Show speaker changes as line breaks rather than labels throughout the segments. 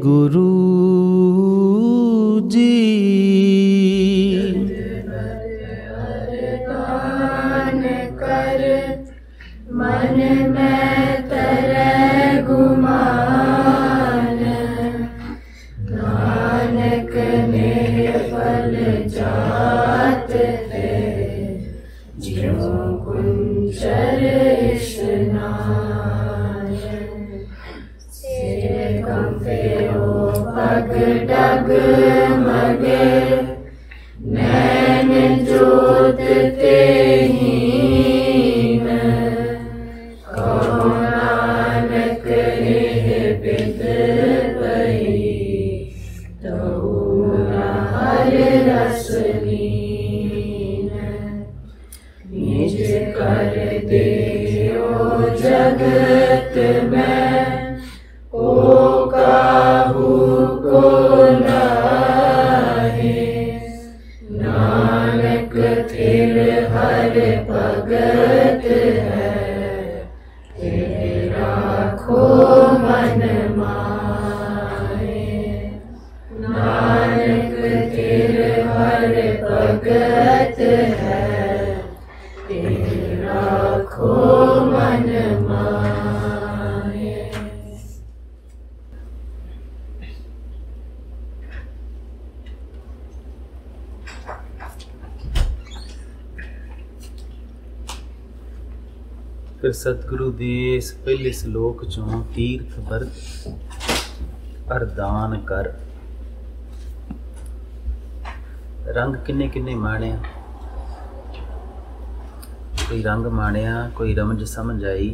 गुरु जी।
अरदान कर मन में तरह गुमान, नानक ने फल जात है ज्यों कुंचर स्नान। सिर कंपयो पग डग मगे, नैन जोत तेहीन। कहो नानक एह बिद पई, तहु हर रस लीन। निज कर देओ जगत में, ओ काहू को नाहे। नानक थिर हर भगत है, तेरा खो मन माहे। नानक थिर हर भगत है, तेरा खो मन माहे।
फिर सतगुरु दे इस पहले श्लोक चों तीर्थ बरत अरदान कर। रंग किन्ने किन्ने माणिया, कोई रंग माणिया, कोई रमज समझ आई।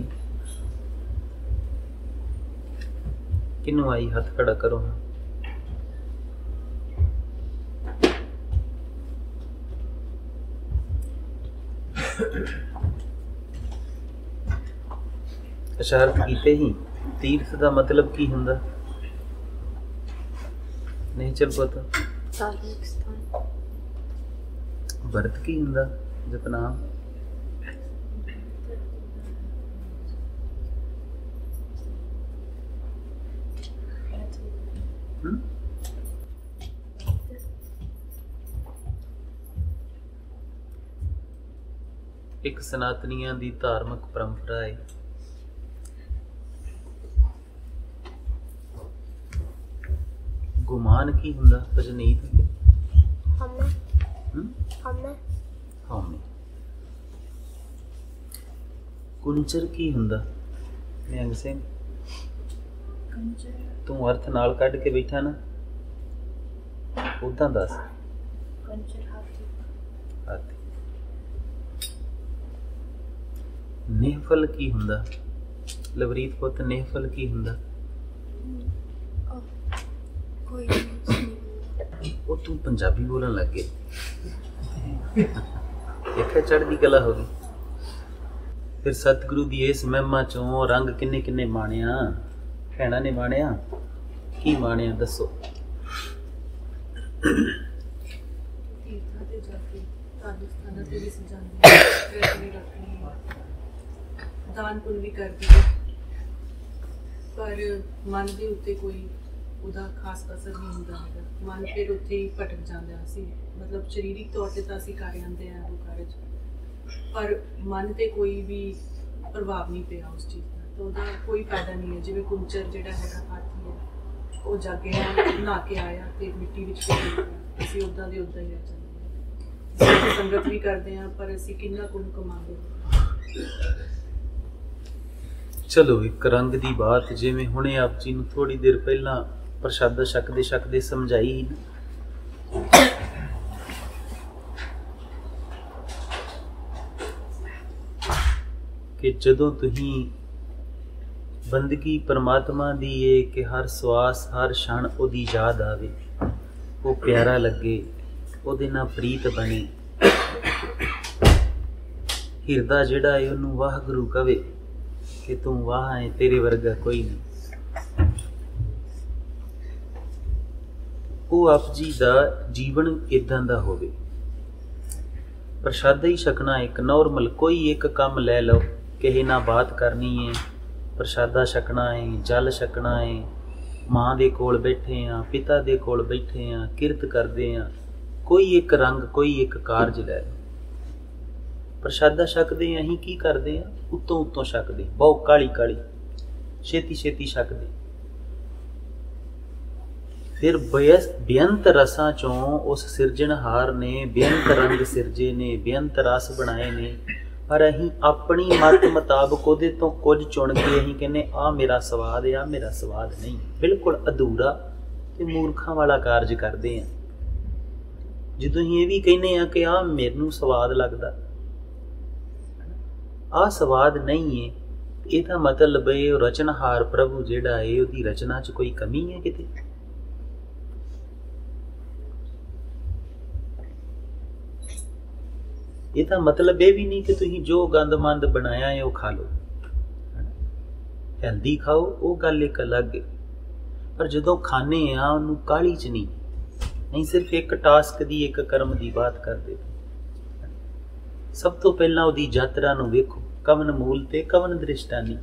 किनू आई हथ खड़ा करो। इशारत कीते ही तीर्थ का मतलब की हुंदा नहीं चल पता। बरत की हुंदा जपनाम। एक सनातनियां दी धार्मिक परंपरा है। गुमान की हुंदा भजनीत। हमें कुंचर की हुंदा निहंग सिंह। तू अर्थ नाल कढ़ के बैठा ना, उदां दस। हाथी। नेहफल की हुंदा लवरीत पुत। नेहफल की हुंदा वो तू पंजाबी बोलने लग गए। देखा चढ़दी कला हो गई। फिर सतगुरु दी इस महिमा चों रंग किन्ने किन्ने माणिया, भैणा ने माणिया। की माणिया दसो।
दान पुण्य भी करदी है, पर मन दे उत्ते कोई ਉਹਦਾ ਖਾਸ ਅਸਰ ਨਹੀਂ ਹੁੰਦਾ ਹੈਗਾ। ਮਨ ਫਿਰ ਉੱਥੇ ਹੀ ਭਟਕ ਜਾਂਦਾ। ਅਸੀਂ ਮਤਲਬ ਸਰੀਰਿਕ ਤੌਰ ਤੇ ਤਾਂ ਅਸੀਂ ਕਰ ਜਾਂਦੇ ਹਾਂ ਉਹ ਕਾਰਜ, ਪਰ ਮਨ ਤੇ ਕੋਈ ਵੀ ਪ੍ਰਭਾਵ ਨਹੀਂ ਪਿਆ ਉਸ ਚੀਜ਼ ਦਾ, ਤਾਂ ਉਹਦਾ ਕੋਈ ਫਾਇਦਾ ਨਹੀਂ ਹੈ। ਜਿਵੇਂ ਕੁੰਚਰ ਜਿਹੜਾ ਹੈਗਾ ਹਾਥੀ ਹੈ, ਉਹ ਜਾਗਿਆ ਨਹਾ ਕੇ ਆਇਆ ਤੇ ਮਿੱਟੀ ਵਿੱਚ ਫਿਰ ਅਸੀਂ ਉੱਦਾਂ ਦੇ ਉੱਦਾਂ ਹੀ ਰਹਿ ਜਾਂਦੇ ਹਾਂ। ਅਸੀਂ ਸੰਗਤ ਵੀ ਕਰਦੇ ਹਾਂ, ਪਰ ਅਸੀਂ ਕਿੰਨਾ ਕੁ ਕਮਾਉਂਦੇ ਹਾਂ।
चलो एक रंग दी बात जिवें हुणे आप जी नूं थोड़ी देर पहला प्रशादा छकदे समझाई ना, कि जदों तुहीं बंदगी परमात्मा दी है कि हर श्वास हर क्षण ओदी याद आवे, वो प्यारा लगे, ओदे नाल प्रीत बने, हिरदा जिहड़ा है उहनूं वाहगुरू कवे कि तू वाह है, तेरे वर्गा कोई नहीं। वो आप जी दा जीवन इदां दा होवे। प्रशादा ही छकना एक नॉर्मल कोई एक काम ले लो, किसी ना बात करनी है, प्रशादा छकना है, जल छकना है, ਮਾਂ ਦੇ ਕੋਲ ਬੈਠੇ ਹਾਂ, ਪਿਤਾ ਦੇ ਕੋਲ ਬੈਠੇ ਹਾਂ, ਕਿਰਤ ਕਰਦੇ ਹਾਂ, ਕੋਈ ਇੱਕ ਰੰਗ, ਕੋਈ ਇੱਕ ਕਾਰਜ ਲੈ ਲਓ। ਪ੍ਰਸ਼ਾਦਾ ਛਕਦੇ ਹਾਂ, ਅਸੀਂ ਕੀ ਕਰਦੇ ਹਾਂ? ਉੱਤੋਂ ਉੱਤੋਂ ਛਕਦੇ, ਬਹੁਤ ਕਾਲੀ ਕਾਲੀ, ਛੇਤੀ ਛੇਤੀ ਛਕਦੇ। ਫਿਰ ਬੇਅੰਤ ਰਸਾਂ ਚੋਂ ਉਸ ਸਿਰਜਣਹਾਰ ਨੇ ਬੇਅੰਤ ਰੰਗ ਸਿਰਜੇ ਨੇ, ਬੇਅੰਤ ਰਸ ਬਣਾਏ ਨੇ, ਪਰ ਅਸੀਂ ਆਪਣੀ ਮਤ ਮੁਤਾਬਕ ਉਹਦੇ ਤੋਂ ਕੁਝ ਚੁਣ ਕੇ ਅਸੀਂ ਕਹਿੰਦੇ ਆਹ ਮੇਰਾ ਸਵਾਦ ਆ, ਮੇਰਾ ਸਵਾਦ ਨਹੀਂ। ਬਿਲਕੁਲ ਅਧੂਰਾ ਤੇ ਮੂਰਖਾਂ ਵਾਲਾ ਕਾਰਜ ਕਰਦੇ ਹਾਂ। ਜਦੋਂ ਅਸੀਂ ਇਹ ਵੀ ਕਹਿੰਦੇ ਹਾਂ ਕਿ ਆਹ ਮੈਨੂੰ ਸਵਾਦ ਲੱਗਦਾ, ਆਹ ਸਵਾਦ ਨਹੀਂ ਹੈ, ਇਹਦਾ ਮਤਲਬ ਹੈ ਉਹ ਰਚਨਹਾਰ ਪ੍ਰਭੂ ਜਿਹੜਾ ਹੈ ਉਹਦੀ ਰਚਨਾ 'ਚ ਕੋਈ ਕਮੀ ਹੈ ਕਿਤੇ? ਇਹਦਾ ਮਤਲਬ ਇਹ ਵੀ ਨਹੀਂ ਕਿ ਤੁਸੀਂ ਜੋ ਗੰਦਮੰਦ ਬਣਾਇਆ ਹੈ ਉਹ ਖਾ ਲਓ, ਹੈਲਦੀ ਖਾਓ, ਉਹ ਗੱਲ ਇੱਕ ਅਲੱਗ ਹੈ। ਪਰ ਜਦੋਂ ਖਾਣੇ ਆ ਉਹਨੂੰ ਕਾਹਲੀ 'ਚ ਨਹੀਂ ਸਿਰਫ ਇੱਕ ਟਾਸਕ ਦੀ, ਇੱਕ ਕਰਮ ਦੀ ਬਾਤ ਕਰਦੇ। ਸਭ ਤੋਂ ਪਹਿਲਾਂ ਉਹਦੀ ਯਾਤਰਾ ਨੂੰ ਵੇਖੋ, ਕਵਨ ਮੂਲ ਤੇ ਕਵਨ ਦ੍ਰਿਸ਼ਟਾਨੀ,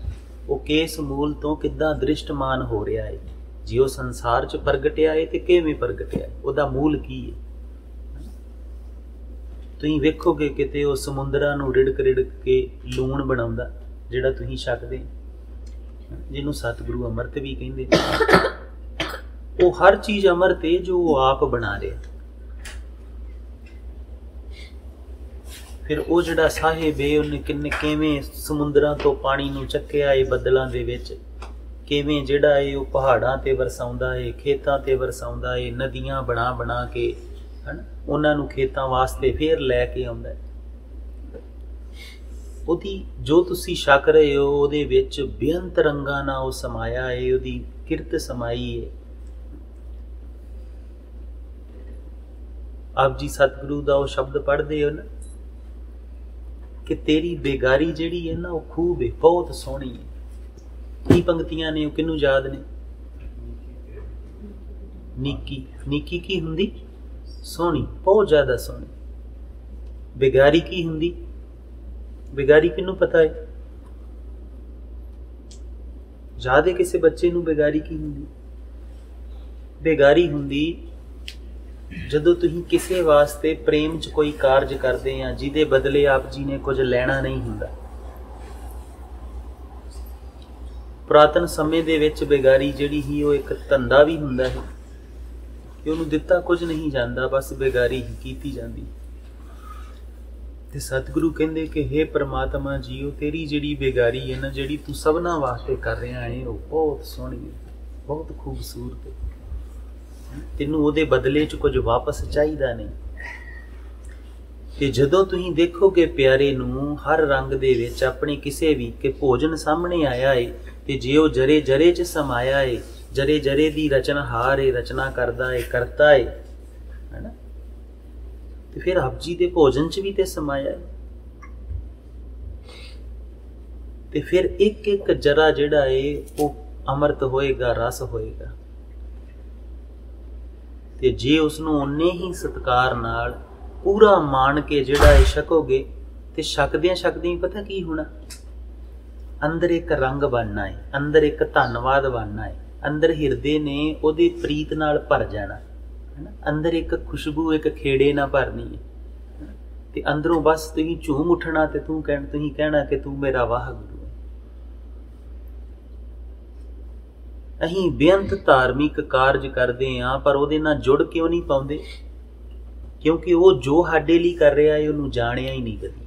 ਉਹ ਕਿਸ ਮੂਲ ਤੋਂ ਕਿੱਦਾਂ ਦ੍ਰਿਸ਼ਟਮਾਨ ਹੋ ਰਿਹਾ ਹੈ। ਜੇ ਉਹ ਸੰਸਾਰ 'ਚ ਪ੍ਰਗਟਿਆ ਹੈ ਤੇ ਕਿਵੇਂ ਪ੍ਰਗਟਿਆ ਹੈ, ਉਹਦਾ ਮੂਲ ਕੀ ਹੈ? ਤੁਸੀਂ ਵੇਖੋਗੇ ਕਿਤੇ ਉਹ ਸਮੁੰਦਰਾਂ ਨੂੰ ਰਿੜਕ ਰਿੜਕ ਕੇ ਲੂਣ ਬਣਾਉਂਦਾ ਜਿਹੜਾ ਤੁਸੀਂ ਛਕਦੇ, ਜਿਹਨੂੰ ਸਤਿਗੁਰੂ ਅੰਮ੍ਰਿਤ ਵੀ ਕਹਿੰਦੇ। ਉਹ ਹਰ ਚੀਜ਼ ਅੰਮ੍ਰਿਤ ਹੈ ਜੋ ਉਹ ਆਪ ਬਣਾ ਰਿਹਾ। ਫਿਰ ਉਹ ਜਿਹੜਾ ਸਾਹਿਬ ਹੈ ਉਹਨੇ ਕਿਵੇਂ ਸਮੁੰਦਰਾਂ ਤੋਂ ਪਾਣੀ ਨੂੰ ਚੱਕਿਆ ਹੈ ਬੱਦਲਾਂ ਦੇ ਵਿੱਚ, ਕਿਵੇਂ ਜਿਹੜਾ ਹੈ ਉਹ ਪਹਾੜਾਂ ਤੇ ਵਰਸਾਉਂਦਾ ਹੈ, ਖੇਤਾਂ ਤੇ ਵਰਸਾਉਂਦਾ ਹੈ, ਨਦੀਆਂ ਬਣਾ ਬਣਾ ਕੇ ਹਨ ਉਹਨਾਂ ਨੂੰ ਖੇਤਾਂ ਵਾਸਤੇ ਫੇਰ ਲੈ ਕੇ ਆਉਂਦਾ। ਉਹਦੀ ਜੋ ਤੁਸੀਂ ਛਕ ਰਹੇ ਹੋ ਉਹਦੇ ਵਿੱਚ ਬੇਅੰਤ ਰੰਗਾਂ ਨਾਲ ਉਹ ਸਮਾਇਆ ਹੈ, ਉਹਦੀ ਕਿਰਤ ਸਮਾਈ ਹੈ। ਆਪ ਜੀ ਸਤਿਗੁਰੂ ਦਾ ਉਹ ਸ਼ਬਦ ਪੜ੍ਹਦੇ ਹੋ ਨਾ ਕਿ ਤੇਰੀ ਬੇਗਾਰੀ ਜਿਹੜੀ ਹੈ ਨਾ ਉਹ ਖੂਬ ਹੈ, ਬਹੁਤ ਸੋਹਣੀ ਹੈ। ਕੀ ਪੰਕਤੀਆਂ ਨੇ ਉਹ ਕਿਹਨੂੰ ਯਾਦ ਨੇ? ਨੀਕੀ, ਨੀਕੀ ਕੀ ਹੁੰਦੀ? ਸੋਹਣੀ, ਬਹੁਤ ਜ਼ਿਆਦਾ ਸੋਹਣੀ। ਬੇਗਾਰੀ ਕੀ ਹੁੰਦੀ? ਬੇਗਾਰੀ ਕਿਹਨੂੰ ਪਤਾ ਹੈ? ਯਾਦ ਹੈ ਕਿਸੇ ਬੱਚੇ ਨੂੰ ਬੇਗਾਰੀ ਕੀ ਹੁੰਦੀ? ਬੇਗਾਰੀ ਹੁੰਦੀ ਜਦੋਂ ਤੁਸੀਂ ਕਿਸੇ ਵਾਸਤੇ ਪ੍ਰੇਮ 'ਚ ਕੋਈ ਕਾਰਜ ਕਰਦੇ ਆ ਜਿਹਦੇ ਬਦਲੇ ਆਪ ਜੀ ਨੇ ਕੁਝ ਲੈਣਾ ਨਹੀਂ ਹੁੰਦਾ। ਪੁਰਾਤਨ ਸਮੇਂ ਦੇ ਵਿੱਚ ਬੇਗਾਰੀ ਜਿਹੜੀ ਸੀ ਉਹ ਇੱਕ ਧੰਦਾ ਵੀ ਹੁੰਦਾ ਹੈ ਕਿ ਉਹਨੂੰ ਦਿੱਤਾ ਕੁਝ ਨਹੀਂ ਜਾਂਦਾ, ਬਸ ਬੇਗਾਰੀ ਹੀ ਕੀਤੀ ਜਾਂਦੀ। ਤੇ ਸਤਿਗੁਰੂ ਕਹਿੰਦੇ ਕਿ ਹੇ ਪ੍ਰਮਾਤਮਾ ਜੀ, ਉਹ ਤੇਰੀ ਜਿਹੜੀ ਬੇਗਾਰੀ ਹੈ ਨਾ, ਜਿਹੜੀ ਤੂੰ ਸਭਨਾਂ ਵਾਸਤੇ ਕਰ ਰਿਹਾ ਹੈ, ਉਹ ਬਹੁਤ ਸੋਹਣੀ ਹੈ, ਬਹੁਤ ਖੂਬਸੂਰਤ ਹੈ। ਤੈਨੂੰ ਉਹਦੇ ਬਦਲੇ 'ਚ ਕੁਝ ਵਾਪਸ ਚਾਹੀਦਾ ਨਹੀਂ। ਤੇ ਜਦੋਂ ਤੁਸੀਂ ਦੇਖੋਗੇ ਪਿਆਰੇ ਨੂੰ ਹਰ ਰੰਗ ਦੇ ਵਿੱਚ ਆਪਣੇ ਕਿਸੇ ਵੀ ਕਿ ਭੋਜਨ ਸਾਹਮਣੇ ਆਇਆ ਹੈ ਤੇ ਜੇ ਉਹ ਜਰੇ ਜਰੇ 'ਚ ਸਮਾਇਆ ਹੈ, ਜਰੇ ਜਰੇ ਦੀ ਰਚਨਹਾਰ ਹੈ, ਰਚਨਾ ਕਰਦਾ ਹੈ, ਕਰਤਾ ਹੈ ਨਾ, ਤੇ ਫਿਰ ਆਪ ਜੀ ਦੇ ਭੋਜਨ 'ਚ ਵੀ ਤੇ ਸਮਾਇਆ ਹੈ। ਤੇ ਫਿਰ ਇੱਕ ਇੱਕ ਜਰਾ ਜਿਹੜਾ ਹੈ ਉਹ ਅੰਮ੍ਰਿਤ ਹੋਏਗਾ, ਰਸ ਹੋਏਗਾ। ਤੇ ਜੇ ਉਸਨੂੰ ਉਨੇ ਹੀ ਸਤਿਕਾਰ ਨਾਲ ਪੂਰਾ ਮਾਣ ਕੇ ਜਿਹੜਾ ਇਹ ਛਕੋਗੇ ਤੇ ਛਕਦਿਆਂ ਛਕਦਿਆਂ ਪਤਾ ਕੀ ਹੋਣਾ? ਅੰਦਰ ਇੱਕ ਰੰਗ ਬਣਨਾ ਹੈ, ਅੰਦਰ ਇੱਕ ਧੰਨਵਾਦ ਬਣਨਾ ਹੈ, ਅੰਦਰ ਹਿਰਦੇ ਨੇ ਉਹਦੀ ਪ੍ਰੀਤ ਨਾਲ ਭਰ ਜਾਣਾ ਹੈ ਨਾ, ਅੰਦਰ ਇੱਕ ਖੁਸ਼ਬੂ, ਇੱਕ ਖੇੜੇ ਨਾਲ ਭਰਨੀ ਹੈ ਤੇ ਅੰਦਰੋਂ ਬਸ ਤੁਸੀਂ ਝੂਮ ਉੱਠਣਾ ਤੇ ਤੁਸੀਂ ਕਹਿਣਾ ਕਿ ਤੂੰ ਮੇਰਾ ਵਾਹਿਗੁਰੂ। ਅਸੀਂ ਬੇਅੰਤ ਧਾਰਮਿਕ ਕਾਰਜ ਕਰਦੇ ਹਾਂ ਪਰ ਉਹਦੇ ਨਾਲ ਜੁੜ ਕਿਉਂ ਨਹੀਂ ਪਾਉਂਦੇ? ਕਿਉਂਕਿ ਉਹ ਜੋ ਸਾਡੇ ਲਈ ਕਰ ਰਿਹਾ ਹੈ ਉਹਨੂੰ ਜਾਣਿਆ ਹੀ ਨਹੀਂ ਕਦੀ।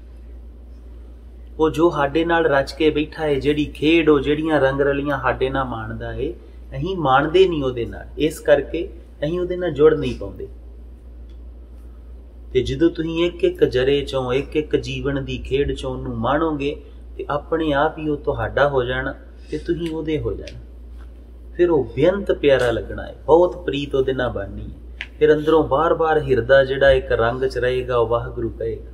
ਉਹ ਜੋ ਸਾਡੇ ਨਾਲ ਰਚ ਕੇ ਬੈਠਾ ਹੈ, ਜਿਹੜੀ ਖੇਡ, ਉਹ ਜਿਹੜੀਆਂ ਰੰਗ ਰਲੀਆਂ ਸਾਡੇ ਨਾਲ ਮਾਣਦਾ ਹੈ, ਅਸੀਂ ਮਾਣਦੇ ਨਹੀਂ ਉਹਦੇ ਨਾਲ, ਇਸ ਕਰਕੇ ਅਸੀਂ ਉਹਦੇ ਨਾਲ ਜੁੜ ਨਹੀਂ ਪਾਉਂਦੇ। ਤੇ ਜਦੋਂ ਤੁਸੀਂ ਇੱਕ ਇੱਕ ਜਰੇ ਚੋਂ, ਇੱਕ ਇੱਕ ਜੀਵਨ ਦੀ ਖੇਡ ਚੋਂ ਉਹਨੂੰ ਮਾਣੋਗੇ ਤੇ ਆਪਣੇ ਆਪ ਹੀ ਉਹ ਤੁਹਾਡਾ ਹੋ ਜਾਣਾ ਤੇ ਤੁਸੀਂ ਉਹਦੇ ਹੋ ਜਾਣਾ। ਫਿਰ ਉਹ ਬੇਅੰਤ ਪਿਆਰਾ ਲੱਗਣਾ ਹੈ, ਬਹੁਤ ਪ੍ਰੀਤ ਉਹਦੇ ਨਾਲ ਬਣਨੀ ਹੈ। ਫਿਰ ਅੰਦਰੋਂ ਬਾਰ-ਬਾਰ ਹਿਰਦਾ ਜਿਹੜਾ ਇੱਕ ਰੰਗ 'ਚ ਰਹੇਗਾ ਉਹ ਵਾਹਿਗੁਰੂ ਕਹੇਗਾ।